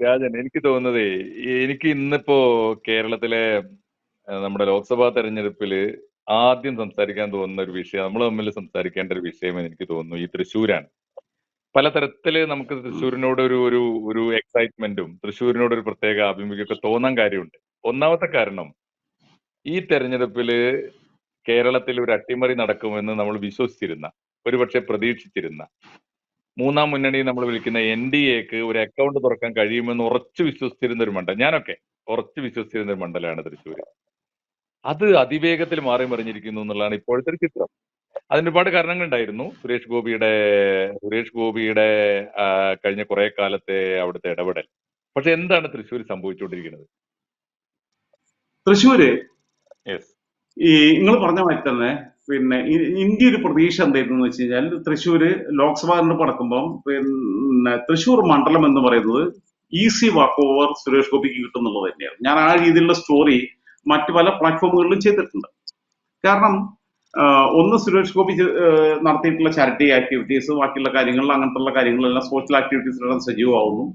രാജൻ, എനിക്ക് തോന്നുന്നതേ, എനിക്ക് ഇന്നിപ്പോ കേരളത്തിലെ നമ്മുടെ ലോക്സഭാ തെരഞ്ഞെടുപ്പില് ആദ്യം സംസാരിക്കാൻ തോന്നുന്ന ഒരു വിഷയം, നമ്മൾ തമ്മിൽ സംസാരിക്കേണ്ട ഒരു വിഷയം എനിക്ക് തോന്നുന്നു ഈ തൃശ്ശൂരാണ്. പലതരത്തില് നമുക്ക് തൃശ്ശൂരിനോട് ഒരു ഒരു ഒരു എക്സൈറ്റ്മെന്റും തൃശ്ശൂരിനോട് ഒരു പ്രത്യേക ആഭിമുഖ്യമൊക്കെ തോന്നാൻ കാര്യമുണ്ട്. ഒന്നാമത്തെ കാരണം, ഈ തെരഞ്ഞെടുപ്പില് കേരളത്തിൽ ഒരു അട്ടിമറി നടക്കുമെന്ന് നമ്മൾ വിശ്വസിച്ചിരുന്ന, ഒരുപക്ഷെ പ്രതീക്ഷിച്ചിരുന്ന മൂന്നാം മുന്നണി നമ്മൾ വിളിക്കുന്ന NDAക്ക് ഒരു അക്കൗണ്ട് തുറക്കാൻ കഴിയുമെന്ന് ഉറച്ചു വിശ്വസിച്ചിരുന്ന ഒരു മണ്ഡലം, ഞാനൊക്കെ ഉറച്ചു വിശ്വസിച്ചിരുന്ന ഒരു മണ്ഡലമാണ് തൃശ്ശൂര്. അത് അതിവേഗത്തിൽ മാറി മറിഞ്ഞിരിക്കുന്നു എന്നുള്ളതാണ് ഇപ്പോഴത്തെ ഒരു ചിത്രം. അതിന് ഒരുപാട് കാരണങ്ങളുണ്ടായിരുന്നു. സുരേഷ് ഗോപിയുടെ കഴിഞ്ഞ കുറെ കാലത്തെ അവിടുത്തെ ഇടപെടൽ. പക്ഷെ എന്താണ് തൃശ്ശൂർ സംഭവിച്ചുകൊണ്ടിരിക്കുന്നത്? തൃശ്ശൂര് യെസ്, ഈ നിങ്ങൾ പറഞ്ഞ മാതിരി തന്നെ പിന്നെ ഇന്ത്യ ഒരു പ്രതീക്ഷ എന്തായിരുന്നു വെച്ച് കഴിഞ്ഞാൽ തൃശ്ശൂര് ലോക്സഭാ തെരഞ്ഞെടുപ്പ് നടക്കുമ്പം പിന്നെ തൃശ്ശൂർ മണ്ഡലം എന്ന് പറയുന്നത് ഈസി വാക്ക് ഓവർ സുരേഷ് ഗോപിക്ക് കിട്ടുന്നുള്ളത് തന്നെയാണ്. ഞാൻ ആ രീതിയിലുള്ള സ്റ്റോറി മറ്റു പല പ്ലാറ്റ്ഫോമുകളിലും ചെയ്തിട്ടുണ്ട്. കാരണം ഒന്ന്, സുരേഷ് ഗോപി നടത്തിയിട്ടുള്ള ചാരിറ്റി ആക്ടിവിറ്റീസ്, ബാക്കിയുള്ള കാര്യങ്ങളിൽ അങ്ങനത്തെ കാര്യങ്ങളെല്ലാം സോഷ്യൽ ആക്ടിവിറ്റീസിലെല്ലാം സജീവമാവുന്നു.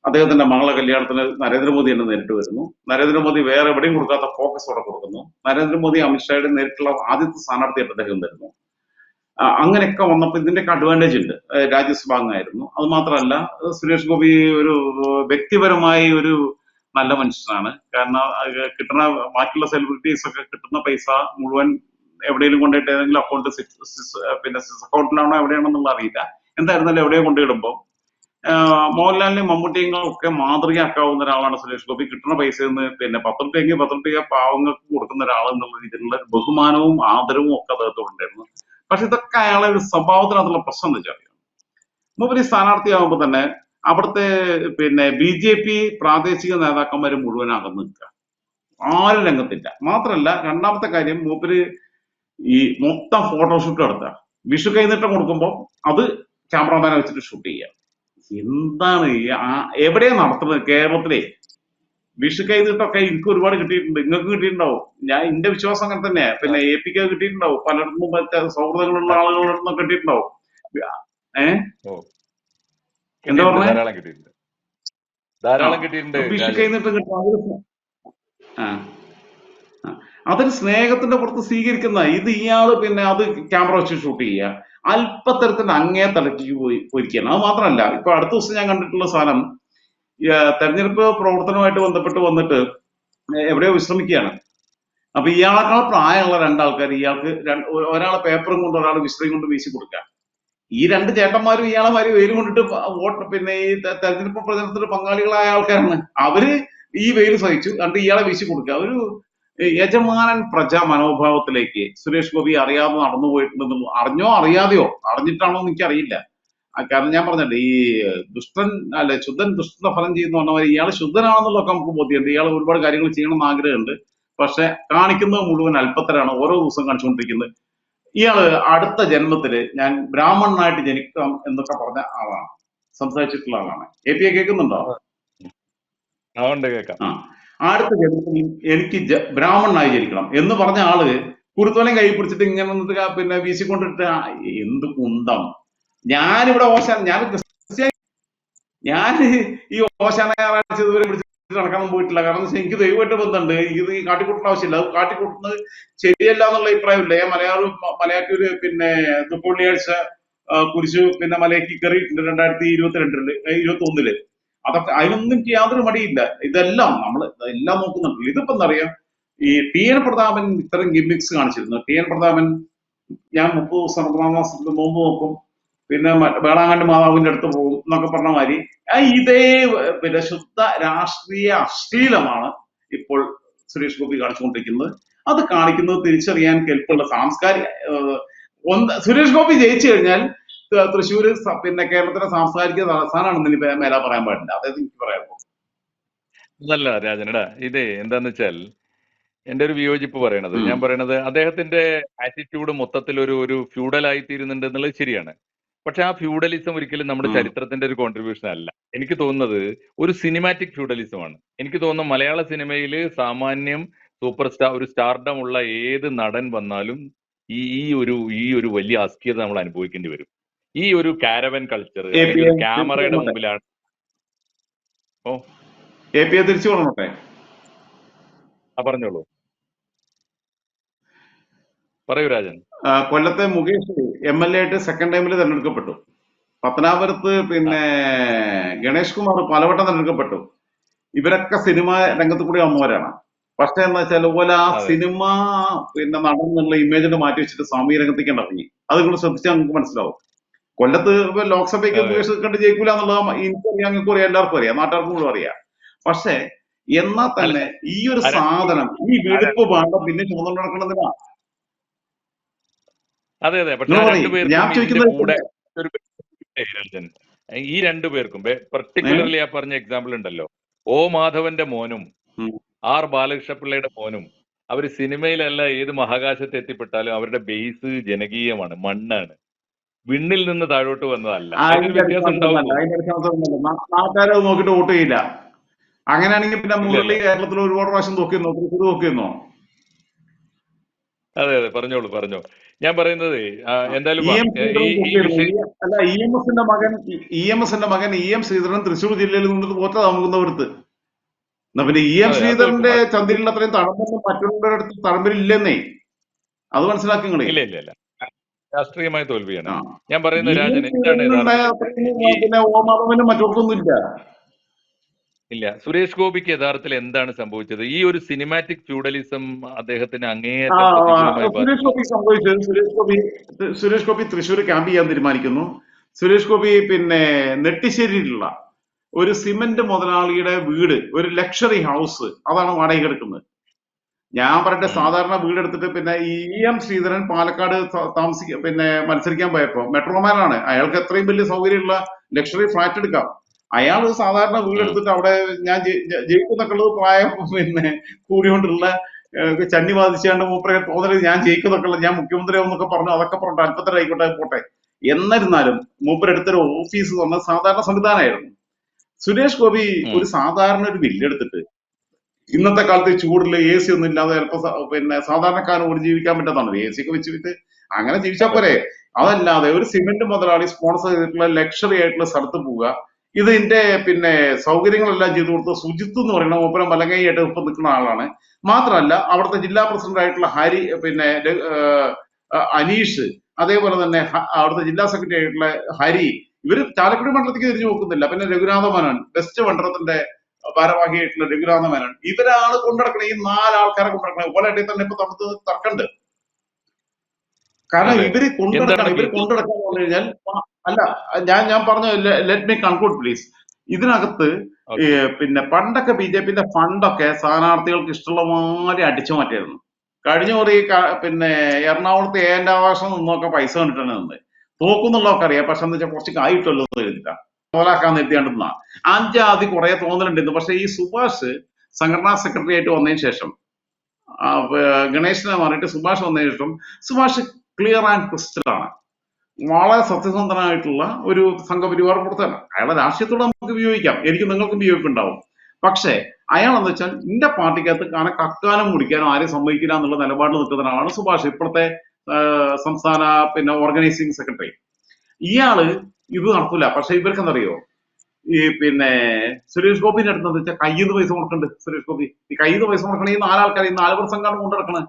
അദ്ദേഹത്തിന്റെ മകളെ കല്യാണത്തിന് നരേന്ദ്രമോദി തന്നെ നേരിട്ട് വരുന്നു. നരേന്ദ്രമോദി വേറെ എവിടെയും കൊടുക്കാത്ത ഫോക്കസ് അവിടെ കൊടുക്കുന്നു. നരേന്ദ്രമോദി അമിത്ഷായുടെ നേരിട്ടുള്ള ആദ്യത്തെ സ്ഥാനാർത്ഥിയായിട്ട് അദ്ദേഹം വരുന്നു. അങ്ങനെയൊക്കെ വന്നപ്പോൾ ഇതിന്റെയൊക്കെ അഡ്വാൻറ്റേജ് ഉണ്ട്. രാജ്യസഭ അംഗമായിരുന്നു. അത് മാത്രമല്ല, സുരേഷ് ഗോപി ഒരു വ്യക്തിപരമായി ഒരു നല്ല മനുഷ്യനാണ്. കാരണം കിട്ടുന്ന ബാക്കിയുള്ള സെലിബ്രിറ്റീസ് ഒക്കെ കിട്ടുന്ന പൈസ മുഴുവൻ എവിടെയെങ്കിലും കൊണ്ടുപോയിട്ട് ഏതെങ്കിലും അക്കൗണ്ട് പിന്നെ അക്കൗണ്ടിലാണോ എവിടെയാണെന്നുള്ള അറിയില്ല. എന്തായിരുന്നാലും എവിടെയോ കൊണ്ടുപോയിടുമ്പോൾ മോഹൻലാലിനെയും മമ്മൂട്ടിയും ഒക്കെ മാതൃകയാക്കാവുന്ന ഒരാളാണ് സുരേഷ് ഗോപി. കിട്ടുന്ന പൈസയിൽ നിന്ന് പിന്നെ 10 രൂപയെങ്കിൽ 10 രൂപ പാവങ്ങൾക്ക് കൊടുക്കുന്ന ഒരാൾ എന്നുള്ള രീതിയിലുള്ള ബഹുമാനവും ആദരവും ഒക്കെ അദ്ദേഹത്തോടുണ്ടായിരുന്നു. പക്ഷെ ഇതൊക്കെ അയാളെ ഒരു സ്വഭാവത്തിനകത്തുള്ള പ്രശ്നം എന്ന് വെച്ചാൽ, മൂപ്പര് സ്ഥാനാർത്ഥിയാകുമ്പോൾ തന്നെ അവിടുത്തെ പിന്നെ BJP പ്രാദേശിക നേതാക്കന്മാർ മുഴുവൻ അകന്നു നിൽക്കുക, ആരും രംഗത്തില്ല. മാത്രമല്ല, രണ്ടാമത്തെ കാര്യം, മൂപ്പര് ഈ മൊത്തം ഫോട്ടോഷൂട്ട് നടത്തുക. വിഷു കൈനീട്ടം കൊടുക്കുമ്പോൾ അത് ക്യാമറമാനെ വെച്ചിട്ട് ഷൂട്ട് ചെയ്യുക. എന്താണ് എവിടെയാ നടത്തുന്നത്? കേരളത്തിലെ വിഷു കൈനീട്ടമൊക്കെ എനിക്ക് ഒരുപാട് കിട്ടിയിട്ടുണ്ട്, നിങ്ങൾക്ക് കിട്ടിയിട്ടുണ്ടാവും. എന്റെ വിശ്വാസം അങ്ങനെ തന്നെയാ. പിന്നെ APക്ക് കിട്ടിയിട്ടുണ്ടാവും, പലയിടത്തും മറ്റേ സൗഹൃദങ്ങളുള്ള ആളുകളിടത്തും കിട്ടിയിട്ടുണ്ടാവും. എന്താ പറഞ്ഞേ? വിഷു കൈനീട്ടം കിട്ടും. അതൊരു സ്നേഹത്തിന്റെ പുറത്ത് സ്വീകരിക്കുന്ന ഇത് ഇയാള് പിന്നെ അത് ക്യാമറ വെച്ച് ഷൂട്ട് ചെയ്യുക, അല്പത്തരത്തിന്റെ അങ്ങേ തലയ്ക്ക് പോയിരിക്കുകയാണ്. അത് മാത്രമല്ല, ഇപ്പൊ അടുത്ത ദിവസം ഞാൻ കണ്ടിട്ടുള്ള സാധനം, തെരഞ്ഞെടുപ്പ് പ്രവർത്തനവുമായിട്ട് ബന്ധപ്പെട്ട് വന്നിട്ട് എവിടെയോ വിശ്രമിക്കുകയാണ്. അപ്പൊ ഇയാളെക്കാൾ പ്രായമുള്ള രണ്ടാൾക്കാർ ഇയാൾക്ക് ഒരാളെ പേപ്പറും കൊണ്ട് ഒരാൾ വിശ്രമം കൊണ്ട് വീശി കൊടുക്കുക. ഈ രണ്ട് ചേട്ടന്മാരും ഇയാളെ മാതിരി വെയിൽ കൊണ്ടിട്ട് വോട്ട് പിന്നെ ഈ തെരഞ്ഞെടുപ്പ് പ്രചരണത്തിന് പങ്കാളികളായ ആൾക്കാരാണ്. അവര് ഈ വെയിൽ സഹിച്ചു കണ്ട് ഇയാളെ വീശി കൊടുക്കുക. ഒരു യജമാനൻ പ്രജാ മനോഭാവത്തിലേക്ക് സുരേഷ് ഗോപി അറിയാതെ നടന്നു പോയിട്ടുണ്ടെന്ന്, അറിഞ്ഞോ അറിയാതെയോ, അറിഞ്ഞിട്ടാണോ എന്ന് എനിക്കറിയില്ല. കാരണം ഞാൻ പറഞ്ഞല്ലേ, ഈ ദുഷ്ടൻ അല്ലെ ശുദ്ധൻ ദുഷ്ടന്റെ ഫലം ചെയ്യുന്ന പറഞ്ഞ ഇയാൾ ശുദ്ധനാണെന്നുള്ളതൊക്കെ നമുക്ക് ബോധ്യമുണ്ട്. ഇയാൾ ഒരുപാട് കാര്യങ്ങൾ ചെയ്യണമെന്ന് ആഗ്രഹമുണ്ട്. പക്ഷെ കാണിക്കുന്നത് മുഴുവൻ അല്പത്തരാണ് ഓരോ ദിവസം കാണിച്ചുകൊണ്ടിരിക്കുന്നത്. ഇയാള് അടുത്ത ജന്മത്തില് ഞാൻ ബ്രാഹ്മണനായിട്ട് ജനിക്കാം എന്നൊക്കെ പറഞ്ഞ ആളാണ്, സംസാരിച്ചിട്ടുള്ള ആളാണ്. APയെ കേൾക്കുന്നുണ്ടോ? അടുത്ത ജന്മത്തിൽ എനിക്ക് ബ്രാഹ്മണനായി ജനിക്കണം എന്ന് പറഞ്ഞ ആള് കുരുത്തോലം കൈ പിടിച്ചിട്ട് ഇങ്ങനെ നിന്നിട്ട് പിന്നെ വീശിക്കൊണ്ടിട്ട് എന്ത് കുന്തം. ഞാനിവിടെ ഞാൻ ക്രിസ്ത്യാനി, ഞാൻ ഈ ഓശാന ഞായറാഴ്ച ഇതുവരെ പിടിച്ചിട്ട് നടക്കാനൊന്നും പോയിട്ടില്ല. കാരണം വെച്ചാൽ എനിക്ക് ദൈവമായിട്ട് ബന്ധമുണ്ട്. ഇത് ഈ കാട്ടിക്കൂട്ടുന്ന ആവശ്യമില്ല. അത് കാട്ടിക്കൂട്ടുന്നത് ശരിയല്ല എന്നുള്ള അഭിപ്രായമില്ല. ഞാൻ മലയാറ്റൂര് പിന്നെ തുപ്പുള്ളിയാഴ്ച കുരിശു പിന്നെ മലയാക്കി കയറിയിട്ടുണ്ട് 2021 അതൊക്കെ. അതിനൊന്നും എനിക്ക് യാതൊരു മടിയില്ല. ഇതെല്ലാം നമ്മൾ എല്ലാം നോക്കുന്നുണ്ടല്ലോ. ഇതിപ്പോ എന്താ പറയാ, ഈ TN പ്രതാപൻ ഇത്തരം ഗിമ്മിക്സ് കാണിച്ചിരുന്നു. TN പ്രതാപൻ ഞാൻ 30 ദിവസം റമദാൻ മാസത്തിൽ നോമ്പ് നോക്കും, പിന്നെ വേളാങ്കണ്ണി മാതാവിന്റെ അടുത്ത് പോകും എന്നൊക്കെ പറഞ്ഞ മാതിരി ഇതേ പിന്നെ ശുദ്ധ രാഷ്ട്രീയ അശ്ലീലമാണ് ഇപ്പോൾ സുരേഷ് ഗോപി കാണിച്ചുകൊണ്ടിരിക്കുന്നത്. അത് കാണിക്കുന്നത് തിരിച്ചറിയാൻ കെൽപ്പുള്ള സാംസ്കാരിക സുരേഷ് ഗോപി ജയിച്ചു കഴിഞ്ഞാൽ തൃശ്ശൂര് പിന്നെ കേരളത്തിലെ സാംസ്കാരിക തലസ്ഥാനാണെന്ന് ഇനി മേലാ പറയാൻ പാടില്ല. അതായത് എനിക്ക് പറയാമോ? അതല്ല രാജനടാ, ഇതേ എന്താന്ന് വെച്ചാൽ എന്റെ ഒരു വിയോജിപ്പ് പറയണത്, ഞാൻ പറയണത് അദ്ദേഹത്തിന്റെ ആറ്റിറ്റ്യൂഡ് മൊത്തത്തിൽ ഒരു ഫ്യൂഡലായി തീരുന്നുണ്ട് എന്നുള്ളത് ശരിയാണ്. പക്ഷെ ആ ഫ്യൂഡലിസം ഒരിക്കലും നമ്മുടെ ചരിത്രത്തിന്റെ ഒരു കോൺട്രിബ്യൂഷൻ അല്ല. എനിക്ക് തോന്നുന്നത് ഒരു സിനിമാറ്റിക് ഫ്യൂഡലിസമാണ്. എനിക്ക് തോന്നുന്നു മലയാള സിനിമയിൽ സാമാന്യം സൂപ്പർ സ്റ്റാർ, ഒരു സ്റ്റാർഡം ഉള്ള ഏത് നടൻ വന്നാലും ഈ ഒരു വലിയ അസ്ഥിരത നമ്മൾ അനുഭവിക്കേണ്ടി വരും. ഈ ഒരു കാരവൻ കൾച്ചർ, ക്യാമറയുടെ മുമ്പിലാണ് ഓ APയെ തിരിച്ചു പറഞ്ഞോട്ടെ. പറഞ്ഞോളൂ, പറയൂ രാജൻ. കൊല്ലത്തെ മുകേഷ് MLA ആയിട്ട് സെക്കൻഡ് ടൈമിൽ തെരഞ്ഞെടുക്കപ്പെട്ടു. പത്തനാപുരത്ത് പിന്നെ ഗണേഷ് കുമാർ പലവട്ടം തെരഞ്ഞെടുക്കപ്പെട്ടു. ഇവരൊക്കെ സിനിമ രംഗത്ത് കൂടി വന്നവരാണ്. പക്ഷെ എന്താ വെച്ചാൽ ഓല ആ അതെ സിനിമ പിന്നെ നടൻ എന്നുള്ള ഇമേജിനെ മാറ്റി വെച്ചിട്ട് സാമൂഹ്യ രംഗത്തേക്ക് ഇറങ്ങി. അത് നിങ്ങൾ ശ്രദ്ധിച്ചാൽ നിങ്ങൾക്ക് മനസ്സിലാവും. കൊല്ലത്ത് ഇപ്പൊ ലോക്സഭയ്ക്ക് അതെ മുകേഷ് കണ്ട് ജയിക്കൂല എന്നുള്ളത് എനിക്കറിയാം, നിങ്ങൾക്ക് അറിയാം, എല്ലാവർക്കും അറിയാം, നാട്ടുകാർക്കും കൂടെ അറിയാം. പക്ഷെ എന്നാൽ അല്ല തന്നെ ഈ ഒരു ആ രണ്ട് സാധനം, ഈ ആ വെടുപ്പ് വേണ്ട പിന്നെ ചുമന്നുകൊണ്ട് നടക്കണതിനാ. അതെ അതെ, പക്ഷെ നിങ്ങൾ ആ പറയും, രണ്ടുപേർക്കും ഞാൻ ഇതിന്റെ ചോദിക്കുന്നത് കൂടെ ഒരു രാജൻ, ഈ രണ്ടുപേർക്കും പർട്ടിക്കുലർലി ആ പറഞ്ഞ എക്സാമ്പിൾ ഉണ്ടല്ലോ, O മാധവന്റെ മോനും R ബാലകൃഷ്ണപിള്ളയുടെ മോനും, അവര് സിനിമയിലല്ല ഏത് മഹാകാശത്ത് എത്തിപ്പെട്ടാലും അവരുടെ ബേസ് ജനകീയമാണ്, മണ്ണാണ്, വിണ്ണിൽ നിന്ന് താഴോട്ട് വന്നതല്ല. അതിനൊരു അതിന്റെ വ്യത്യാസം ഉണ്ടാവും അടിസ്ഥാനത്തിലൊന്നല്ല, തോന്നുന്നു. അതിന്റെ അടിസ്ഥാനത്തിലൊന്നല്ല. നാട്ടുകാരെ അത് നോക്കിയിട്ട് വോട്ട് ചെയ്യില്ല. അങ്ങനെയാണെങ്കിൽ പിന്നെ ഇല്ല മുരളി ഇല്ല, കേരളത്തിൽ ഒരുപാട് പ്രാവശ്യം നോക്കിയെന്നോ, തൃശ്ശൂർ നോക്കിയെന്നോ? അതെ അതെ, പറഞ്ഞോളൂ പറഞ്ഞോ. ഞാൻ പറയുന്നത് എന്തായാലും EM ശ്രീധരൻ ഈ നോക്കിയിരുന്നു. വിഷയം അല്ല, EMSന്റെ മകൻ EM ശ്രീധരൻ തൃശ്ശൂർ ജില്ലയിൽ നിന്നിട്ട് തോറ്റ മുകുന്ദപുരത്ത്. എന്നാ പിന്നെ EM അതെ, അത് തോൽക്കും, ശ്രീധരന്റെ അത് ചന്തിരിൽ അത്രയും തഴമ്പൊന്നും മറ്റുള്ളവരുടെ അടുത്ത് തഴമ്പിലില്ലെന്നേ. അത് മനസ്സിലാക്കിങ്ങളേ. ഇല്ല ഇല്ല ഇല്ല, രാഷ്ട്രീയമായ തോൽവിയാണ്. ആ, ഞാൻ പറയുന്നത് EM രാജൻ, എന്താണ് ശ്രീധരനുണ്ടായ യഥാർത്ഥത്തിൽ ഈ അത്രയും പിന്നെ ഓമാധവനും മറ്റൊർക്കൊന്നും ഇല്ല. ഇല്ല, സുരേഷ് ഗോപിക്ക് യഥാർത്ഥത്തിൽ എന്താണ് സംഭവിച്ചത്? ഈ ഒരു സിനിമാറ്റിക് ഫ്യൂഡലിസം അദ്ദേഹത്തിന് ആ, അങ്ങേയറ്റം പ്രതികൂലമായി സുരേഷ് ബാധിച്ചു. ഗോപി സംഭവിച്ചത്, സുരേഷ് ഗോപി തൃശ്ശൂർ ക്യാമ്പ് ചെയ്യാൻ തീരുമാനിക്കുന്നു. സുരേഷ് ഗോപി പിന്നെ നെട്ടിശ്ശേരിയിലുള്ള ഒരു സിമന്റ് മുതലാളിയുടെ വീട്, ഒരു ലക്ഷറി ഹൗസ്, അതാണ് വാടകയ്ക്ക് എടുക്കുന്നത്. ഞാൻ പറയട്ടെ, ഉം, സാധാരണ വീട് എടുത്തിട്ട് പിന്നെ ഈ EM ശ്രീധരൻ പാലക്കാട് പിന്നെ മത്സരിക്കാൻ പോയപ്പോ മെട്രോമാനാണ്, അയാൾക്ക് എത്രയും വലിയ സൗകര്യമുള്ള ലക്ഷറി ഫ്ലാറ്റ് എടുക്കാം. അയാൾ സാധാരണ വീട് ഉം, എടുത്തിട്ട് അവിടെ ഞാൻ ജയിക്കുന്നൊക്കെ ഉള്ളത് പ്രായം പിന്നെ കൂടിയോണ്ടുള്ള ചന്നി ബാധിച്ചാണ്ട് മൂപ്പരെ തോന്നല് ഞാൻ ജയിക്കുന്നൊക്കെ ഉള്ളത്, ഞാൻ മുഖ്യമന്ത്രി എന്നൊക്കെ പറഞ്ഞു, അതൊക്കെ പറഞ്ഞു അല്പത്തരായിക്കോട്ടെ പോട്ടെ. എന്നിരുന്നാലും മൂപ്പരെടുത്തൊരു ഓഫീസ് വന്ന സാധാരണ സംവിധാനമായിരുന്നു. സുരേഷ് ഗോപി ഉം, ഒരു സാധാരണ ഒരു ബില്ലെടുത്തിട്ട്, ഇന്നത്തെ കാലത്ത് ചൂടില് AC ഒന്നും ഇല്ലാതെ ചിലപ്പോൾ പിന്നെ സാധാരണക്കാരന് കൂടി ജീവിക്കാൻ പറ്റാത്തതാണ്, AC ഒക്കെ വെച്ചിട്ട് അങ്ങനെ ജീവിച്ചാൽ അതെ പോരെ. അതല്ലാതെ ഒരു സിമന്റ് മുതലാളി സ്പോൺസർ ചെയ്തിട്ടുള്ള ലക്ഷറി ആയിട്ടുള്ള സ്ഥലത്ത് പോവുക, ഇതിന്റെ പിന്നെ സൗകര്യങ്ങളെല്ലാം ചെയ്തു കൊടുത്ത സുജിത്ത് എന്ന് പറയുന്ന മൂപ്പരം മലങ്കൈയായിട്ട് ഇപ്പം നിൽക്കുന്ന ആളാണ്. മാത്രമല്ല അവിടുത്തെ ജില്ലാ പ്രസിഡന്റ് ആയിട്ടുള്ള ഹരി പിന്നെ അനീഷ്, അതേപോലെ തന്നെ അവിടുത്തെ ജില്ലാ സെക്രട്ടറി ആയിട്ടുള്ള ഹരി, ഇവര് ചാലക്കുടി മണ്ഡലത്തിലേക്ക് തിരിഞ്ഞു നോക്കുന്നില്ല. പിന്നെ രഘുനാഥ മേനോൻ, വെസ്റ്റ് മണ്ഡലത്തിന്റെ ഭാരവാഹിയായിട്ടുള്ള രഘുനാഥ മേനോൻ, ഇവരാണ് കൊണ്ടുനടക്കണേ. ഈ നാലാൾക്കാരെ കൊണ്ടുനടക്കണേ. ഓലായിട്ട് തന്നെ ഇപ്പൊ തമ്മിൽ തർക്കമുണ്ട്. കാരണം അതെ. എന്താണ് ഇവര് കൊണ്ടുനടക്കാന്ന് പറഞ്ഞു കഴിഞ്ഞാൽ അല്ല, ഞാൻ പറഞ്ഞ, ലെറ്റ് മീ കൺക്ലൂഡ് പ്ലീസ്. ഇതിനകത്ത് ഓക്കെ. പിന്നെ പണ്ടൊക്കെ BJPന്റെ ഫണ്ടൊക്കെ സ്ഥാനാർത്ഥികൾക്ക് ഇഷ്ടമുള്ള മാതിരി അടിച്ചു മാറ്റിയായിരുന്നു. കഴിഞ്ഞ കുറി പിന്നെ എറണാകുളത്ത് ഏന്റെ ആവാസം നിന്നൊക്കെ പൈസ കണ്ടിട്ടാണ് നിന്ന് തോക്കുന്നുള്ളതൊക്കെ അറിയാം. പക്ഷെ എന്താ വെച്ചാൽ കുറച്ച് കായിട്ടുള്ളൂ എന്ന് എഴുതിട്ടാ മുതലാക്കാൻ നിർത്തിയാണ്ടെന്ന അഞ്ചാതി കുറെ തോന്നലുണ്ടായിരുന്നു. പക്ഷെ ഈ സുഭാഷ് സംഘടനാ സെക്രട്ടറി ആയിട്ട് വന്നതിന് ശേഷം, ഗണേശനെ മാറിയിട്ട് സുഭാഷ് വന്നതിന് ശേഷം, സുഭാഷ് ക്ലിയർ ആൻഡ് ക്രിസ്റ്റൽ ആണ്. വളരെ സത്യസന്ധനായിട്ടുള്ള ഒരു സംഘപരിവാർ പ്രവർത്തകൻ. അയാളെ രാഷ്ട്രീയത്തോടെ നമുക്ക് വിയോജിക്കാം, എനിക്ക് നിങ്ങൾക്കും വിയോജിപ്പുണ്ടാവും. പക്ഷേ അയാൾ എന്ന് വെച്ചാൽ ഇന്റെ പാർട്ടിക്കകത്ത് കാരണം കക്കാനും മുടിക്കാനും ആരെയും സമ്മതിക്കില്ല എന്നുള്ള നിലപാടിൽ നിൽക്കുന്ന ആളാണ് സുഭാഷ്, ഇപ്പോഴത്തെ സംസ്ഥാന പിന്നെ ഓർഗനൈസിംഗ് സെക്രട്ടറി. ഇയാള് ഇത് നടക്കൂല. പക്ഷെ ഇവർക്ക് എന്തറിയോ, ഈ പിന്നെ സുരേഷ് ഗോപിന്റെ അടുത്ത് വെച്ചാൽ കയ്യിൽ നിന്ന് പൈസ കൊടുക്കുന്നുണ്ട്. സുരേഷ് ഗോപി ഈ കയ്യിൽ നിന്ന് പൈസ കൊടുക്കണ ഈ നാലാൾക്കാർ, ഈ 4 സംഘമാണ് കൊണ്ടു നടക്കണത്.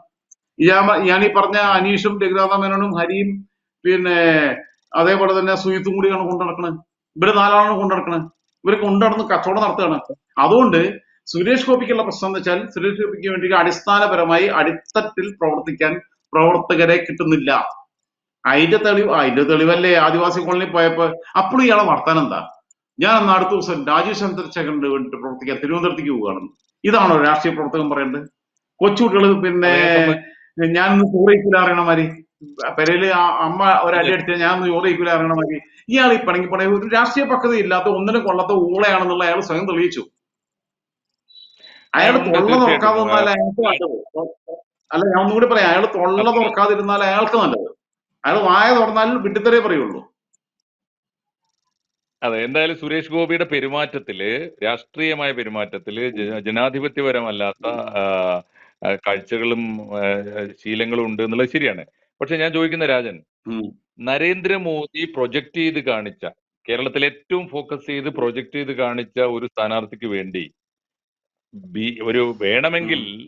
ഞാൻ ഈ പറഞ്ഞ ഉം. അനീഷും രഘുനാഥ മേനോനും ഹരിയും പിന്നെ അതേപോലെ തന്നെ സുജിത്തും കൂടിയാണ് കൊണ്ടു നടക്കണത്. ഇവര് 4 കൊണ്ടു നടക്കണത്. ഇവര് കൊണ്ടു നടന്ന് കച്ചവടം നടത്തുകയാണ്. അതുകൊണ്ട് സുരേഷ് ഗോപിക്കുള്ള പ്രശ്നം എന്ന് വെച്ചാൽ, സുരേഷ് ഗോപിക്ക് വേണ്ടി അടിസ്ഥാനപരമായി അടിത്തട്ടിൽ പ്രവർത്തിക്കാൻ പ്രവർത്തകരെ കിട്ടുന്നില്ല. അതിന്റെ തെളിവല്ലേ ആദിവാസി കോളനി പോയപ്പോ അപ്പോൾ ഇയാളെ വർത്താനം എന്താ, ഞാൻ അന്ന് അടുത്ത ദിവസം രാജേഷ് ചന്ദ്രശേഖരന്റെ വേണ്ടിട്ട് പ്രവർത്തിക്കാൻ തിരുവനന്തപുരത്തേക്ക് പോവുകയാണെന്ന്. ഇതാണോ രാഷ്ട്രീയ പ്രവർത്തകൻ പറയേണ്ടത്? കൊച്ചുകുട്ടികള് പിന്നെ അദ്ദേഹം സമ്മ ഞാൻ ഇന്ന് ചോറയിക്കൂല അറിയണ മാതിരി, പെരയില് അമ്മ ഒരടി അതെ അടിച്ചാൽ ഞാൻ ഇന്ന് ചോറയിക്കൂല അറിയണ മാതിരി ഇയാൾ ഈ പണങ്ങി പണി ഒരു രാഷ്ട്രീയ പക്വത ഇല്ലാത്ത ഒന്നിനും കൊള്ളാത്ത ഊളയാണെന്നുള്ള അയാൾ സ്വയം തെളിയിച്ചു. അയാൾ ഉണ്ട്, തൊള്ള തീർച്ചയായിട്ടും. തുറക്കാതെ നിന്നാൽ അയാൾക്ക് നല്ലത്. അല്ല, ഞാൻ ഒന്നുകൂടി പറയാം, അയാൾ തൊള്ള അതെ തുറക്കാതിരുന്നാൽ അയാൾക്ക് നല്ലത്. അയാൾ വായ തുറന്നാൽ വിട്ടിത്തരേ പറയുള്ളൂ. അതെ, എന്തായാലും സുരേഷ് ഗോപിയുടെ പെരുമാറ്റത്തില്, രാഷ്ട്രീയമായ പെരുമാറ്റത്തില് ജനാധിപത്യപരമല്ലാത്ത ആ, കാഴ്ചകളും ശീലങ്ങളും ഉണ്ട് എന്നുള്ളത് ശരിയാണ്. പക്ഷെ ഞാൻ ചോദിക്കുന്ന രാജൻ, ഉം. നരേന്ദ്രമോദി പ്രൊജക്ട് ചെയ്ത് കാണിച്ച കേരളത്തിൽ ഏറ്റവും ഫോക്കസ് ചെയ്ത് പ്രൊജക്ട് ചെയ്ത് കാണിച്ച ഒരു സ്ഥാനാർത്ഥിക്ക് വേണ്ടി ഒരു വേണമെങ്കിൽ ഉം.